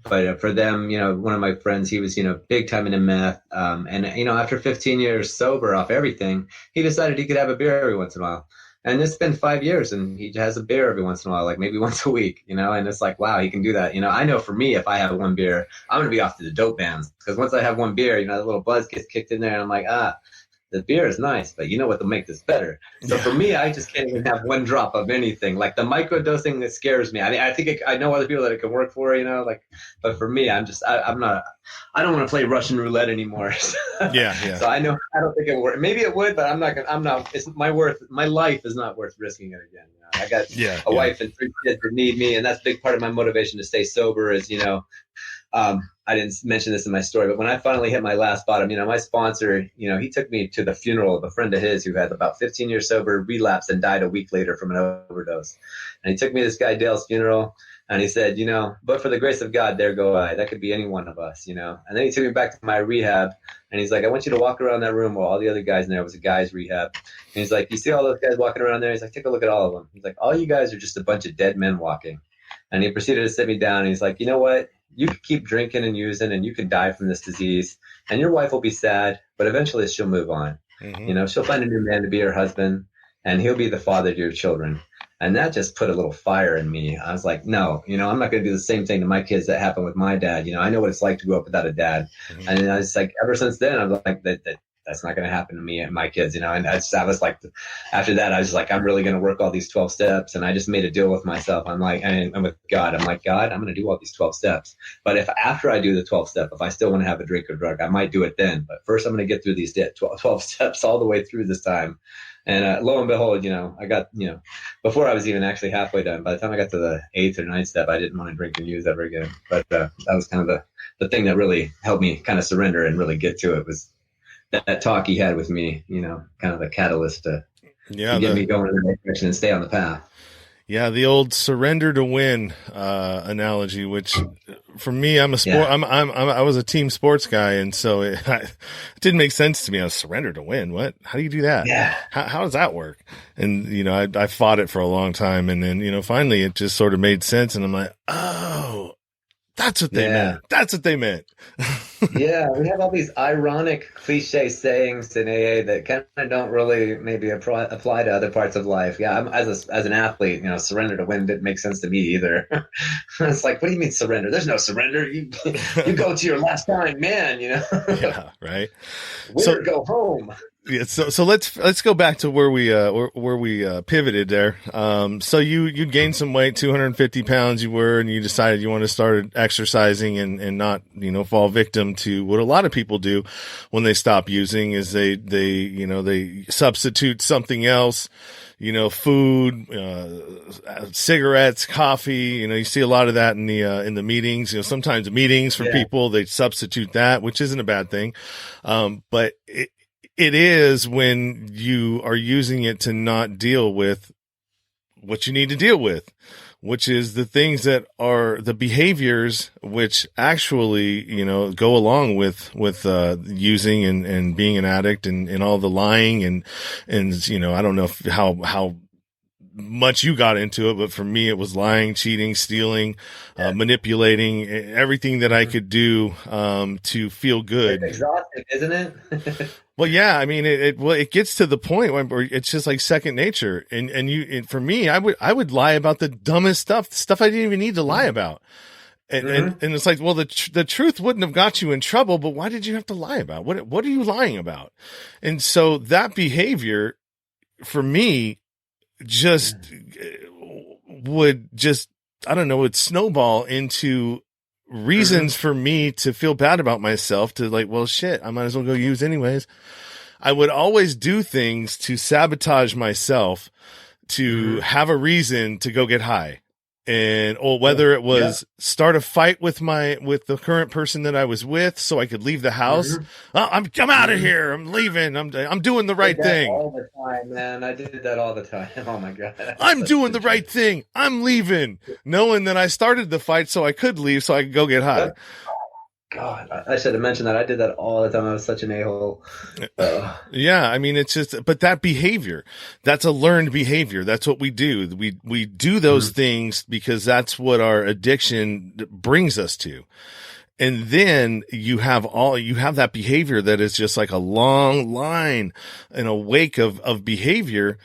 but for them, one of my friends, he was big time into meth, and after 15 years sober off everything, he decided he could have a beer every once in a while. And it's been 5 years, and he has a beer every once in a while, like maybe once a week, and it's like, wow, he can do that. I know for me, if I have one beer, I'm going to be off to the dope bands, because once I have one beer, that little buzz gets kicked in there, and I'm like, the beer is nice, but you know what will make this better? So for me, I just can't even have one drop of anything. Like the microdosing, that scares me. I mean, I think I know other people that it can work for, but for me, I don't want to play Russian roulette anymore. Yeah. So I don't think it would work. Maybe it would, but it's my life is not worth risking it again. I got a wife and 3 kids that need me, and that's a big part of my motivation to stay sober is, I didn't mention this in my story, but when I finally hit my last bottom, my sponsor, he took me to the funeral of a friend of his who had about 15 years sober, relapsed, and died a week later from an overdose. And he took me to this guy Dale's funeral, and he said, but for the grace of God, there go I. That could be any one of us, And then he took me back to my rehab, and he's like, I want you to walk around that room while all the other guys in there, was a guy's rehab. And he's like, you see all those guys walking around there? He's like, take a look at all of them. He's like, all you guys are just a bunch of dead men walking. And he proceeded to sit me down, and he's like, you know what? You can keep drinking and using, and you can die from this disease, and your wife will be sad, but eventually she'll move on. Mm-hmm. She'll find a new man to be her husband, and he'll be the father to your children. And that just put a little fire in me. I was like, no, I'm not going to do the same thing to my kids that happened with my dad. I know what it's like to grow up without a dad. Mm-hmm. And I was like, ever since then, I'm like, that That's not going to happen to me and my kids, and I was like, after that, I was like, I'm really going to work all these 12 steps. And I just made a deal with myself. I'm like, and with God, I'm like, God, I'm going to do all these 12 steps. But if after I do the 12 step, if I still want to have a drink or drug, I might do it then. But first I'm going to get through these 12 steps all the way through this time. And lo and behold, I got, before I was even actually halfway done, by the time I got to the 8th or 9th step, I didn't want to drink and use ever again. But that was kind of the thing that really helped me kind of surrender and really get to it, was that talk he had with me, kind of the catalyst to get me going in the right direction and stay on the path. Yeah, the old surrender to win analogy, which for me, I'm a sport. Yeah. I was a team sports guy, and so it didn't make sense to me. I was surrender to win. What? How do you do that? Yeah. How does that work? And I fought it for a long time, and then finally it just sort of made sense, and I'm like, oh, that's what they meant. That's what they meant. Yeah, we have all these ironic cliche sayings in AA that kind of don't really maybe apply to other parts of life. Yeah, as an athlete, surrender to win didn't make sense to me either. It's like, what do you mean surrender? There's no surrender. You go to your last time, man. Yeah, right. Win or go home. Yeah, so let's go back to where we pivoted there. So you gained some weight, 250 pounds you were, and you decided you want to start exercising and not, fall victim to what a lot of people do when they stop using, is they substitute something else, food, cigarettes, coffee. You see a lot of that in the meetings. Sometimes meetings for people, they substitute that, which isn't a bad thing. But it is when you are using it to not deal with what you need to deal with, which is the things that are the behaviors which actually, go along with using and being an addict and all the lying and I don't know how much you got into it, but for me, it was lying, cheating, stealing, manipulating, everything that I could do, to feel good. It's exhausting, isn't it? Well, yeah, I mean, it gets to the point where it's just like second nature. And for me, I would lie about the dumbest stuff I didn't even need to lie about. And it's like, well, the truth wouldn't have got you in trouble, but why did you have to lie about? What are you lying about? And so that behavior for me just would would snowball into reasons for me to feel bad about myself, to like, well, shit, I might as well go use anyways. I would always do things to sabotage myself, to have a reason to go get high. Or whether it was start a fight with the current person that I was with so I could leave the house. Oh, I'm out of here. I'm leaving. I'm doing the right thing. All the time, man. I did that all the time. Oh my God. I'm doing the right thing. I'm leaving, knowing that I started the fight so I could leave so I could go get high. God, I should have mentioned that. I did that all the time. I was such an a-hole. Yeah, I mean, it's just, but that behavior, that's a learned behavior. That's what we do. We do those things because that's what our addiction brings us to. And then you have that behavior that is just like a long line and a wake of behavior.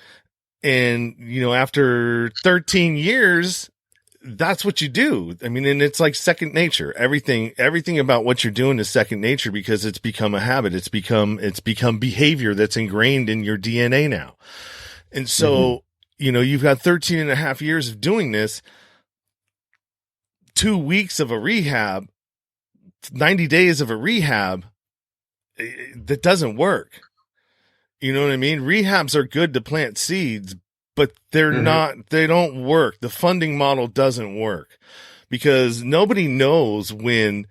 And, after 13 years, that's what you do. I mean, and it's like second nature. Everything about what you're doing is second nature because it's become a habit. It's become behavior that's ingrained in your DNA now. And so, you've got 13 and a half years of doing this, 2 weeks of a rehab, 90 days of a rehab. That doesn't work. You know what I mean? Rehabs are good to plant seeds, but they're not, they don't work. The funding model doesn't work because nobody knows when,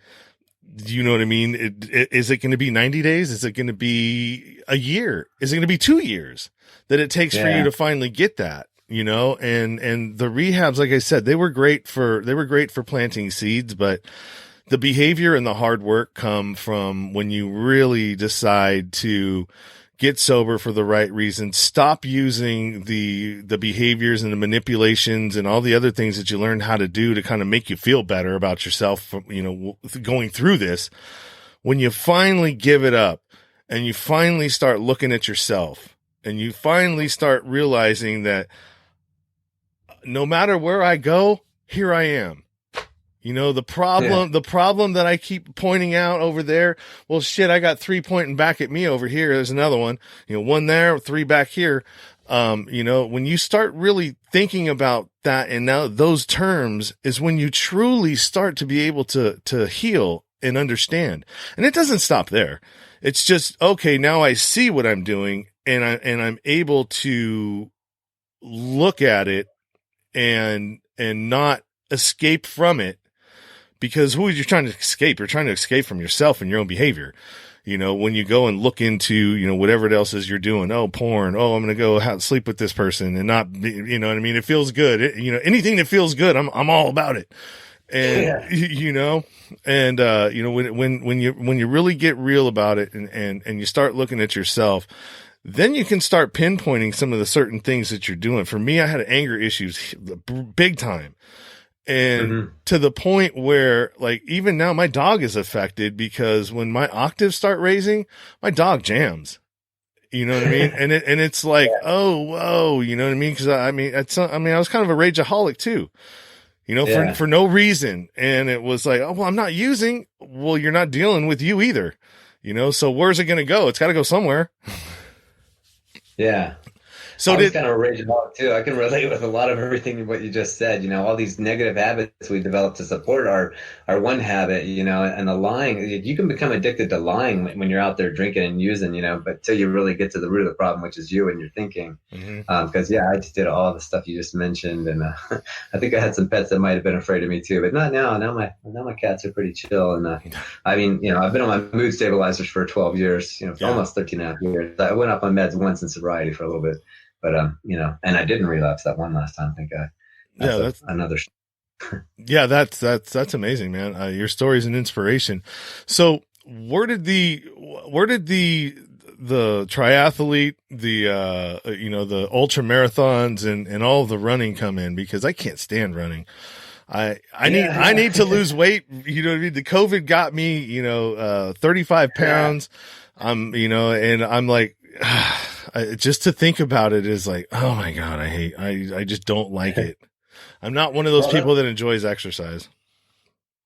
you know what I mean? Is it going to be 90 days? Is it going to be a year? Is it going to be 2 years that it takes for you to finally get that, and the rehabs, like I said, they were great for planting seeds, but the behavior and the hard work come from when you really decide to get sober for the right reasons, stop using the behaviors and the manipulations and all the other things that you learned how to do to kind of make you feel better about yourself, going through this. When you finally give it up and you finally start looking at yourself and you finally start realizing that no matter where I go, here I am. The problem that I keep pointing out over there, well, shit, I got 3 pointing back at me over here. There's another one, one there, 3 back here. When you start really thinking about that and now those terms is when you truly start to be able to heal and understand. And it doesn't stop there. It's just, okay, now I see what I'm doing and I'm able to look at it and not escape from it. Because who are you trying to escape? You're trying to escape from yourself and your own behavior. When you go and look into, whatever else is you're doing, porn, I'm going to go sleep with this person and not be, what I mean? It feels good. Anything that feels good, I'm all about it. And, when you really get real about it and you start looking at yourself, then you can start pinpointing some of the certain things that you're doing. For me, I had anger issues big time. And to the point where, like, even now my dog is affected because when my octaves start raising, my dog jams. You know what I mean? And it's like, oh, whoa, you know what I mean? Cause I was kind of a rageaholic too, for no reason. And it was like, oh, well, I'm not using. Well, you're not dealing with you either, so where's it going to go? It's got to go somewhere. Yeah. So I was kind of a rageaholic too. I can relate with a lot of everything what you just said. All these negative habits we develop to support our one habit. And the lying. You can become addicted to lying when you're out there drinking and using. But till you really get to the root of the problem, which is you and your thinking. Because I just did all the stuff you just mentioned, and I think I had some pets that might have been afraid of me too, but not now. Now my cats are pretty chill, and I've been on my mood stabilizers for 12 years. Almost 13 and a half years. I went off on meds once in sobriety for a little bit. But, and I didn't relapse that one last time. Thank God. That's another. Yeah, that's amazing, man. Your story is an inspiration. So where did the triathlete, the ultra marathons and all of the running come in? Because I can't stand running. I need to lose weight. You know what I mean? The COVID got me, 35 pounds. And I'm like, just to think about it is like, oh my God, I just don't like it. I'm not one of those people that enjoys exercise.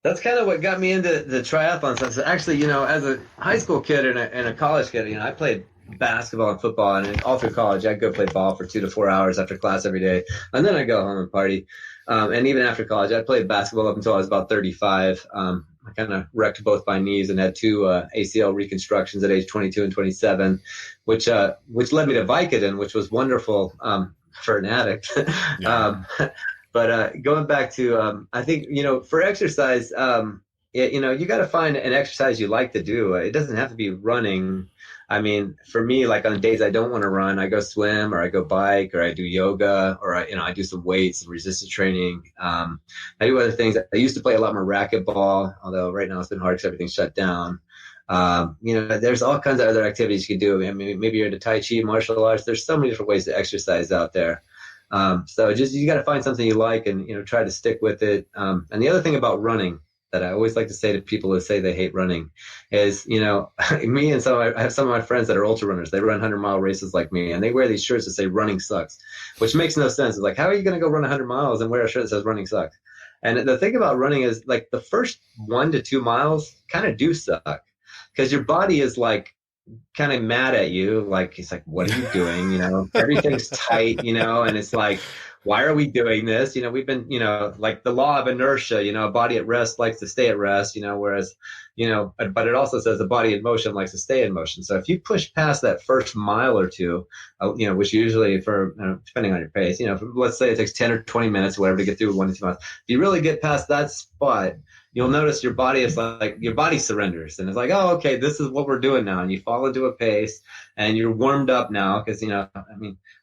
That's kind of what got me into the triathlon. So actually, as a high school kid and a college kid, I played basketball and football, and all through college, I'd go play ball for 2 to 4 hours after class every day. And then I'd go home and party. And even after college, I played basketball up until I was about 35. I kind of wrecked both my knees and had 2 ACL reconstructions at age 22 and 27, which led me to Vicodin, which was wonderful for an addict. Yeah. But going back to, I think, for exercise, you got to find an exercise you like to do. It doesn't have to be running. I mean, for me, like on days I don't want to run, I go swim or I go bike or I do yoga or I do some weights and resistance training. I do other things. I used to play a lot more racquetball, although right now it's been hard because everything's shut down. There's all kinds of other activities you can do. I mean, maybe you're into Tai Chi, martial arts. There's so many different ways to exercise out there. So just, you got to find something you like and, try to stick with it. And the other thing about running that I always like to say to people who say they hate running is, me and I have some of my friends that are ultra runners. They run 100-mile races like me, and they wear these shirts that say running sucks, which makes no sense. It's like, how are you going to go run 100 miles and wear a shirt that says running sucks? And the thing about running is, like, the first 1 to 2 miles kind of do suck because your body is like kind of mad at you. Like, it's like, what are you doing? Everything's tight, and it's like, why are we doing this? We've been, like the law of inertia, a body at rest likes to stay at rest, whereas, but it also says the body in motion likes to stay in motion. So if you push past that first mile or two, which usually depending on your pace, let's say it takes 10 or 20 minutes, or whatever, to get through 1 to 2 miles. If you really get past that spot, you'll notice your body is like, your body surrenders and it's like, oh, okay, this is what we're doing now. And you fall into a pace and you're warmed up now. Cause the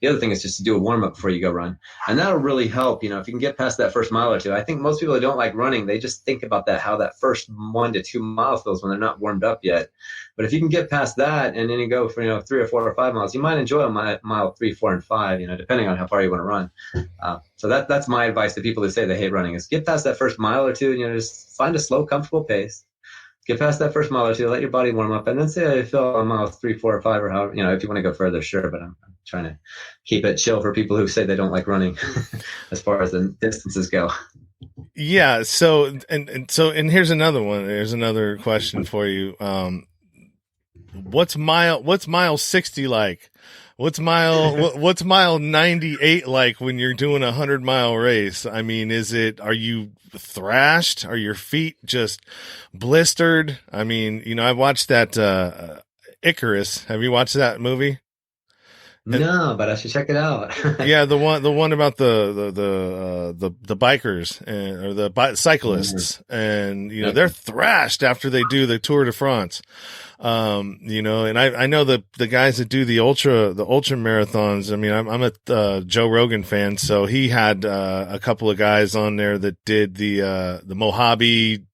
other thing is just to do a warm up before you go run. And that'll really help, if you can get past that first mile or two. I think most people that don't like running, they just think about that, how that first 1 to 2 miles feels when they're not warmed up yet. But if you can get past that and then you go for, 3 or 4 or 5 miles, you might enjoy mile 3, 4, and 5, depending on how far you want to run. So that's my advice to people who say they hate running is get past that first mile or two, just find a slow, comfortable pace. Get past that first mile or two, let your body warm up, and then say you feel on mile 3, 4, or 5, or however, if you want to go further, sure. But I'm trying to keep it chill for people who say they don't like running as far as the distances go. Yeah. So, and here's another one. There's another question for you. What's mile 60 like? What's mile 98 like when you're doing 100-mile race? I mean, are you thrashed? Are your feet just blistered? I mean, I watched that, Icarus. Have you watched that movie? No, but I should check it out. Yeah, the one about the bikers or the cyclists, and they're thrashed after they do the Tour de France. And I know the guys that do the ultra marathons. I mean, I'm a Joe Rogan fan, so he had a couple of guys on there that did the Mojave,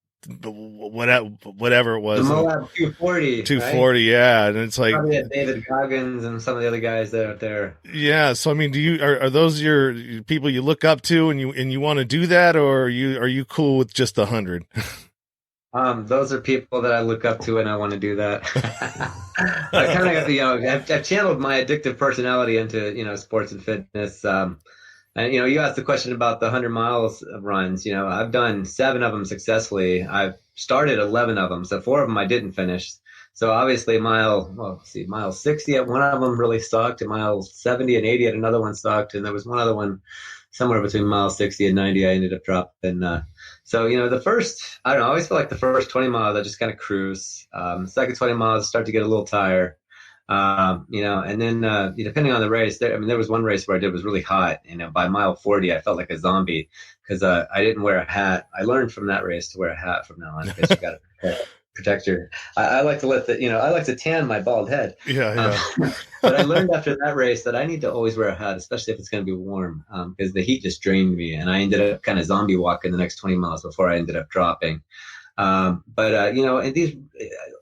whatever it was, the Moab 240, right? Yeah, and it's like probably David Goggins and some of the other guys that are there. Yeah, so I mean, are those your people you look up to, and you want to do that, or are you cool with just 100? Those are people that I look up to, and I want to do that. I kind of, I've channeled my addictive personality into, sports and fitness. And, you asked the question about the 100 miles of runs. I've done 7 of them successfully. I've started 11 of them. So 4 of them I didn't finish. So obviously mile 60 at one of them really sucked, and mile 70 and 80 at another one sucked. And there was one other one somewhere between mile 60 and 90 I ended up dropping. So, the first, I don't know, I always feel like the first 20 miles I just kind of cruise. The second 20 miles I start to get a little tired. And then depending on the race, there was one race where it was really hot. By mile 40, I felt like a zombie because I didn't wear a hat. I learned from that race to wear a hat from now on because you got to protect your. I like to I like to tan my bald head. Yeah. But I learned after that race that I need to always wear a hat, especially if it's going to be warm, because the heat just drained me, and I ended up kind of zombie walking the next 20 miles before I ended up dropping. And these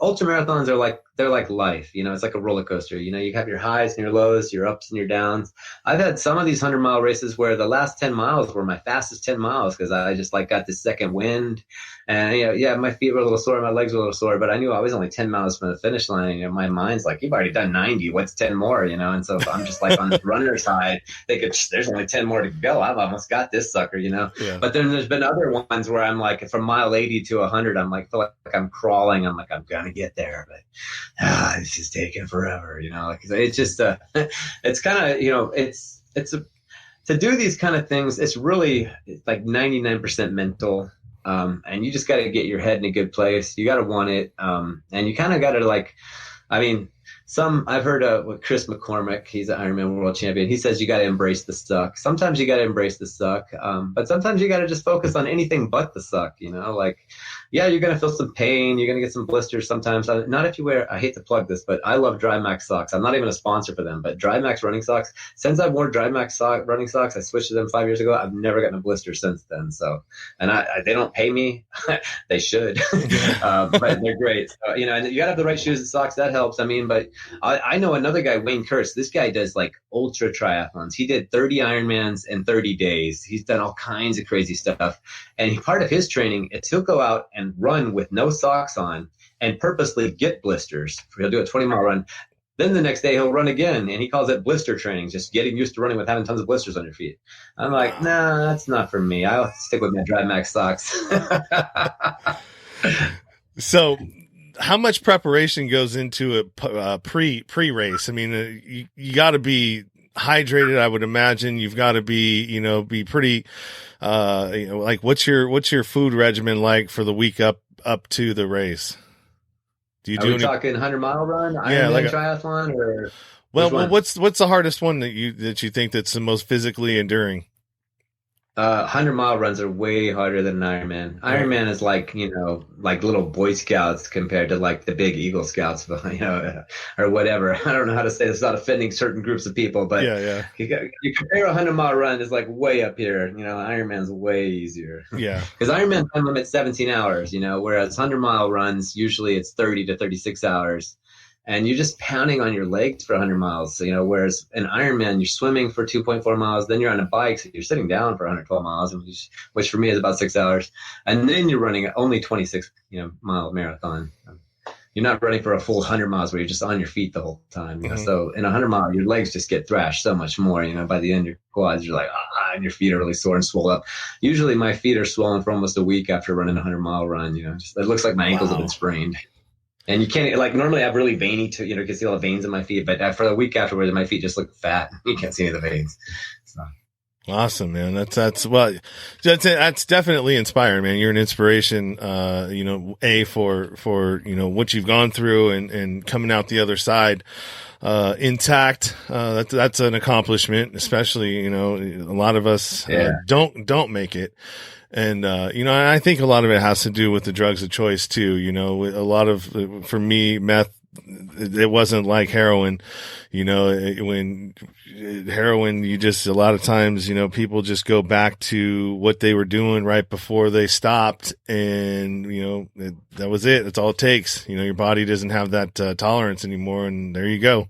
ultra marathons they're like life. It's like a roller coaster. You have your highs and your lows, your ups and your downs. I've had some of these 100-mile races where the last 10 miles were my fastest 10 miles because I just got this second wind, and my feet were a little sore, my legs were a little sore, but I knew I was only 10 miles from the finish line, and my mind's like, you've already done 90. What's 10 more? And so I'm just like on the runner's side, thinking there's only 10 more to go. I've almost got this sucker. Yeah. But then there's been other ones where I'm like from mile 80 to 100, I'm like, feel like I'm crawling. I'm like, I'm gonna get there, but this is taking forever. It's just it's kind of to do these kind of things. It's really like 99% mental. And you just got to get your head in a good place. You got to want it. And you kind of got to I've heard with Chris McCormick, he's an Ironman world champion. He says you got to embrace the suck. Sometimes you got to embrace the suck. But sometimes you got to just focus on anything but the suck, you're going to feel some pain. You're going to get some blisters sometimes. Not if you wear, I hate to plug this, but I love Dry Max socks. I'm not even a sponsor for them, but Dry Max running socks, since I've worn Dry Max running socks, I switched to them 5 years ago. I've never gotten a blister since then. So, and they don't pay me. They should, but they're great. So, and you got to have the right shoes and socks. That helps. But I know another guy, Wayne Kurtz. This guy does like ultra triathlons. He did 30 Ironmans in 30 days. He's done all kinds of crazy stuff. And part of his training is he'll go out and run with no socks on and purposely get blisters. He'll do a 20-mile run. Then the next day he'll run again, and he calls it blister training, just getting used to running with having tons of blisters on your feet. I'm like, nah, that's not for me. I'll stick with my Dry Max socks. So how much preparation goes into a pre-race? You got to be hydrated, I would imagine. You've got to be, be pretty, what's your food regimen like for the week up to the race? Do you Are we talking 100-mile run, Ironman triathlon, or? Well, what's the hardest one that you think that's the most physically enduring? 100-mile runs are way harder than an Ironman. Ironman is like little Boy Scouts compared to like the big Eagle Scouts, or whatever. I don't know how to say this without offending certain groups of people, but you compare a 100-mile run is like way up here. Ironman's way easier. Yeah. Because Ironman time limit 17 hours, whereas 100-mile runs, usually it's 30 to 36 hours. And you're just pounding on your legs for 100 miles. Whereas an Ironman, you're swimming for 2.4 miles, then you're on a bike, so you're sitting down for 112 miles, which for me is about 6 hours. And then you're running only 26, mile marathon. you're not running for a full 100 miles where you're just on your feet the whole time. Mm-hmm. So in 100 miles, your legs just get thrashed so much more. By the end, your quads, you're like, and your feet are really sore and swollen up. Usually my feet are swollen for almost a week after running a 100-mile run. Just, it looks like my ankles have been sprained. And you can't, like, normally I have really veiny, you can see all the veins in my feet, but for the week afterwards, my feet just look fat. You can't see any of the veins. So. Awesome, man. That's definitely inspiring, man. You're an inspiration, for what you've gone through and coming out the other side, intact. That's an accomplishment, especially, a lot of us, don't make it. And, I think a lot of it has to do with the drugs of choice too. A lot of, for me, meth, it wasn't like heroin, when heroin, a lot of times, people just go back to what they were doing right before they stopped. And, that was it. That's all it takes. Your body doesn't have that tolerance anymore. And there you go.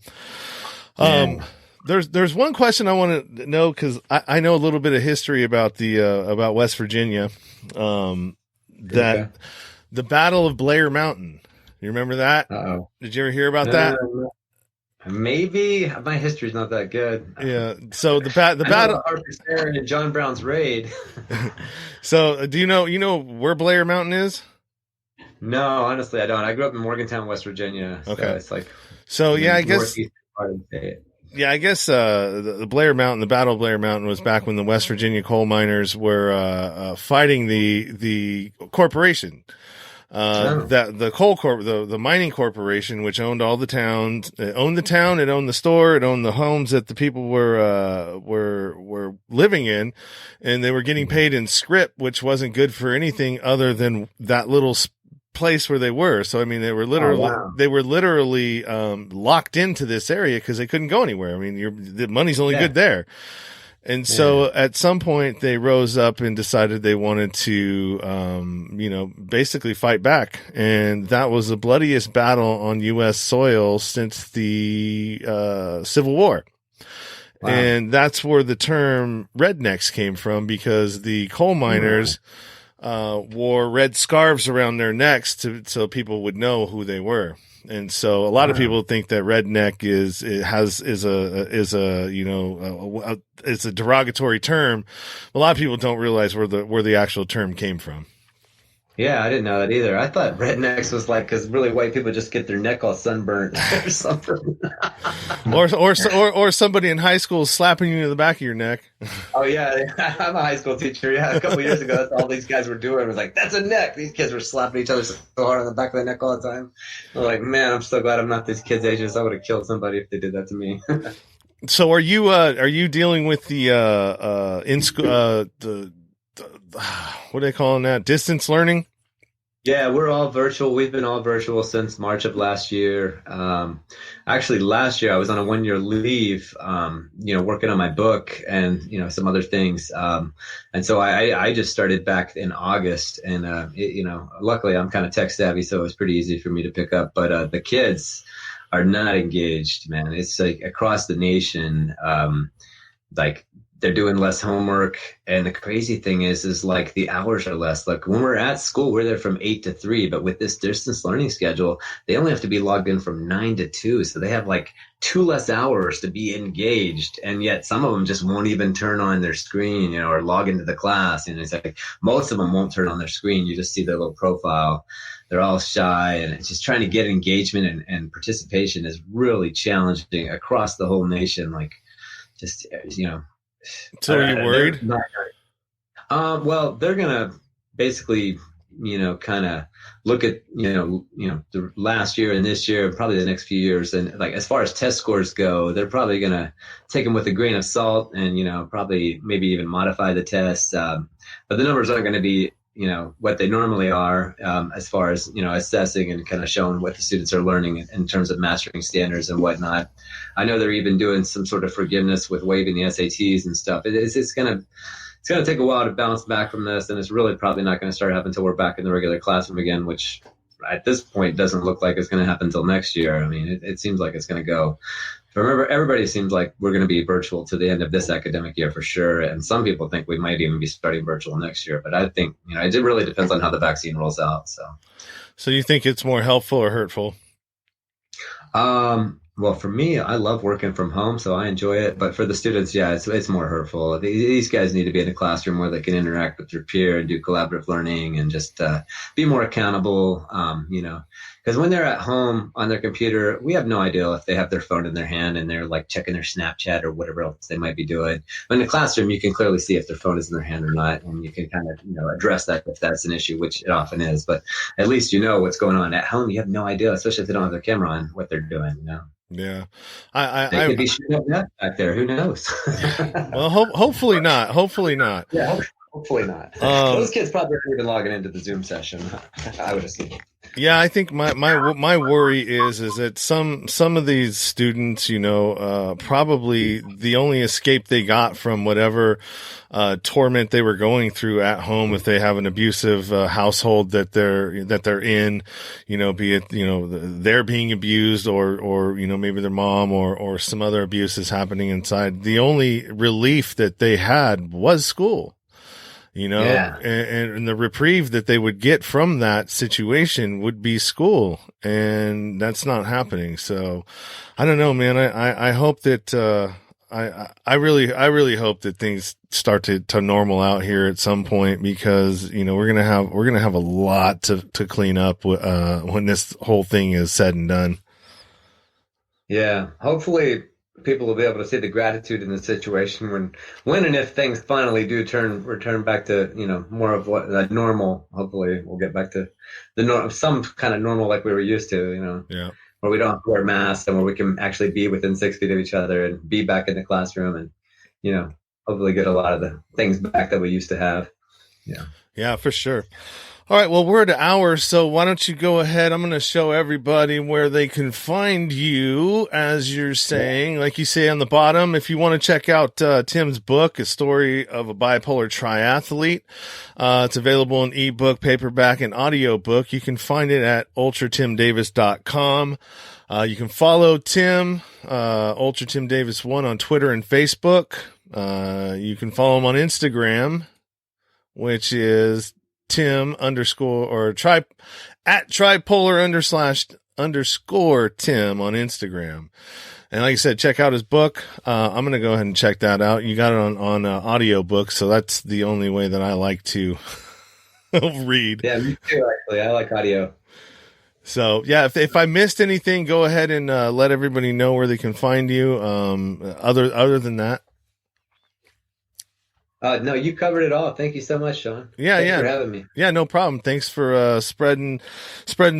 Yeah. There's one question I want to know, because I know a little bit of history about about West Virginia, the Battle of Blair Mountain. You remember that? Uh-oh. Did you ever hear about that? Maybe. My history's not that good. Yeah. So the battle, Arthur and John Brown's raid. So do you know where Blair Mountain is? No, honestly, I don't. I grew up in Morgantown, West Virginia. So okay. It's like. So yeah, I guess. Part of the state. Yeah, I guess the Blair Mountain, the Battle of Blair Mountain, was back when the West Virginia coal miners were fighting the corporation, the mining corporation, which owned all the towns. It owned the town, it owned the store, it owned the homes that the people were living in, and they were getting paid in scrip, which wasn't good for anything other than that little place where they were. So I mean, they were literally locked into this area because they couldn't go anywhere. I mean, the money's only good there. And so at some point they rose up and decided they wanted to basically fight back, and that was the bloodiest battle on US soil since the Civil War. Wow. And that's where the term rednecks came from, because the coal miners wore red scarves around their necks so people would know who they were. And so a lot of people think that redneck is a derogatory term. A lot of people don't realize where the actual term came from. Yeah, I didn't know that either. I thought rednecks was like, because really white people just get their neck all sunburnt or something. or somebody in high school slapping you in the back of your neck. Oh yeah, I'm a high school teacher. Yeah, a couple of years ago, that's all these guys were doing. It was like, that's a neck. These kids were slapping each other so hard on the back of the neck all the time. I'm like, man, I'm so glad I'm not these kids' ages. I would have killed somebody if they did that to me. So are you dealing with the what are they calling that? Distance learning? Yeah, we're all virtual. We've been all virtual since March of last year. Actually, last year I was on a 1-year leave, working on my book and, some other things. And so I just started back in August, and, luckily I'm kind of tech savvy, so it was pretty easy for me to pick up. But the kids are not engaged, man. It's like across the nation, they're doing less homework. And the crazy thing is like the hours are less. Like when we're at school, we're there from 8 to 3, but with this distance learning schedule, they only have to be logged in from 9 to 2. So they have like 2 less hours to be engaged. And yet some of them just won't even turn on their screen, or log into the class. And it's like, most of them won't turn on their screen. You just see their little profile. They're all shy, and it's just trying to get engagement and participation is really challenging across the whole nation. Like just, So are you worried? Well, they're going to basically, kind of look at, the last year and this year and probably the next few years. And like, as far as test scores go, they're probably going to take them with a grain of salt and, probably maybe even modify the tests. But the numbers aren't going to be, what they normally are, as far as, assessing and kind of showing what the students are learning in terms of mastering standards and whatnot. I know they're even doing some sort of forgiveness with waiving the SATs and stuff. It's going to take a while to bounce back from this. And it's really probably not going to start happening until we're back in the regular classroom again, which at this point doesn't look like it's going to happen until next year. I mean, it seems like it's going to go remember, everybody seems like we're going to be virtual to the end of this academic year for sure. And some people think we might even be starting virtual next year. But I think, it really depends on how the vaccine rolls out. So you think it's more helpful or hurtful? Well, for me, I love working from home, so I enjoy it. But for the students, yeah, it's more hurtful. These guys need to be in a classroom where they can interact with their peer and do collaborative learning and just be more accountable, because when they're at home on their computer, we have no idea if they have their phone in their hand and they're like checking their Snapchat or whatever else they might be doing. But in the classroom, you can clearly see if their phone is in their hand or not, and you can kind of address that if that's an issue, which it often is. But at least what's going on. At home, you have no idea, especially if they don't have their camera on, what they're doing. Yeah, they could be shooting up net back there. Who knows? Well, hopefully not. Hopefully not. Yeah, hopefully not. Those kids probably aren't even logging into the Zoom session, I would assume. Yeah, I think my worry is that some of these students, probably the only escape they got from whatever torment they were going through at home, if they have an abusive household that they're in, be it they're being abused or maybe their mom or some other abuse is happening inside. The only relief that they had was school. Yeah. And the reprieve that they would get from that situation would be school, and that's not happening. So I don't know, man. I hope that, I really hope that things start to normal out here at some point, because, we're going to have a lot to clean up, when this whole thing is said and done. Yeah. Hopefully people will be able to see the gratitude in the situation when and if things finally do return back to more of what normal. Hopefully we'll get back to the some kind of normal like we were used to. Yeah. Where we don't have to wear masks and where we can actually be within 6 feet of each other and be back in the classroom and hopefully get a lot of the things back that we used to have. Yeah, for sure. All right, well, we're at an hour, so why don't you go ahead? I'm going to show everybody where they can find you, as you're saying. Like you say on the bottom, if you want to check out Tim's book, A Story of a Bipolar Triathlete, it's available in ebook, paperback, and audiobook. You can find it at ultratimdavis.com. You can follow Tim, UltraTimDavis1 on Twitter and Facebook. You can follow him on Instagram, which is Tim _ or at tripolar _ Tim on Instagram. And like I said, check out his book. I'm going to go ahead and check that out. You got it on audiobook, so that's the only way that I like to read. Yeah, me too, actually. I like audio. So yeah, if I missed anything, go ahead and let everybody know where they can find you. Other than that. No, you covered it all. Thank you so much, Sean. Thanks for having me. Yeah, no problem. Thanks for spreading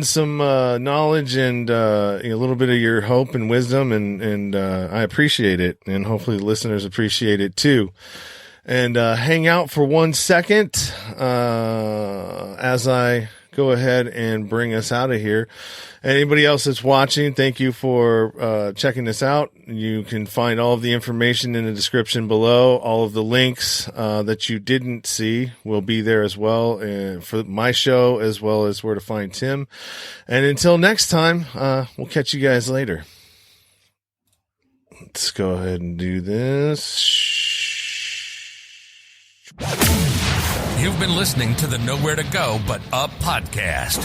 some knowledge and a little bit of your hope and wisdom, and I appreciate it, and hopefully the listeners appreciate it too. And hang out for 1 second as I go ahead and bring us out of here. Anybody else that's watching, thank you for checking this out. You can find all of the information in the description below. All of the links that you didn't see will be there as well for my show, as well as where to find Tim. And until next time, we'll catch you guys later. Let's go ahead and do this. You've been listening to the Nowhere to Go But Up podcast.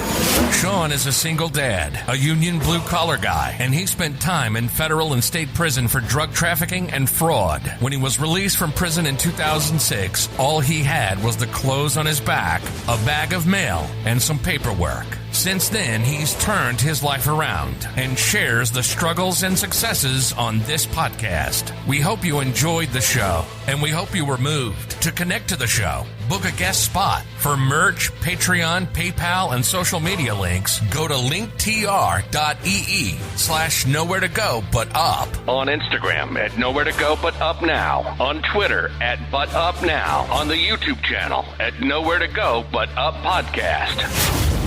Sean is a single dad, a union blue-collar guy, and he spent time in federal and state prison for drug trafficking and fraud. When he was released from prison in 2006, all he had was the clothes on his back, a bag of mail, and some paperwork. Since then, he's turned his life around and shares the struggles and successes on this podcast. We hope you enjoyed the show, and we hope you were moved. To connect to the show, book a guest spot. For merch, Patreon, PayPal, and social media links, go to linktr.ee/nowhere to go but up. On Instagram at Nowhere to Go But Up Now. On Twitter at But Up Now. On the YouTube channel at Nowhere to Go But Up Podcast.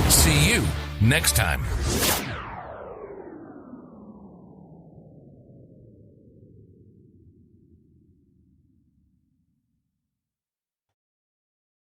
See you next time.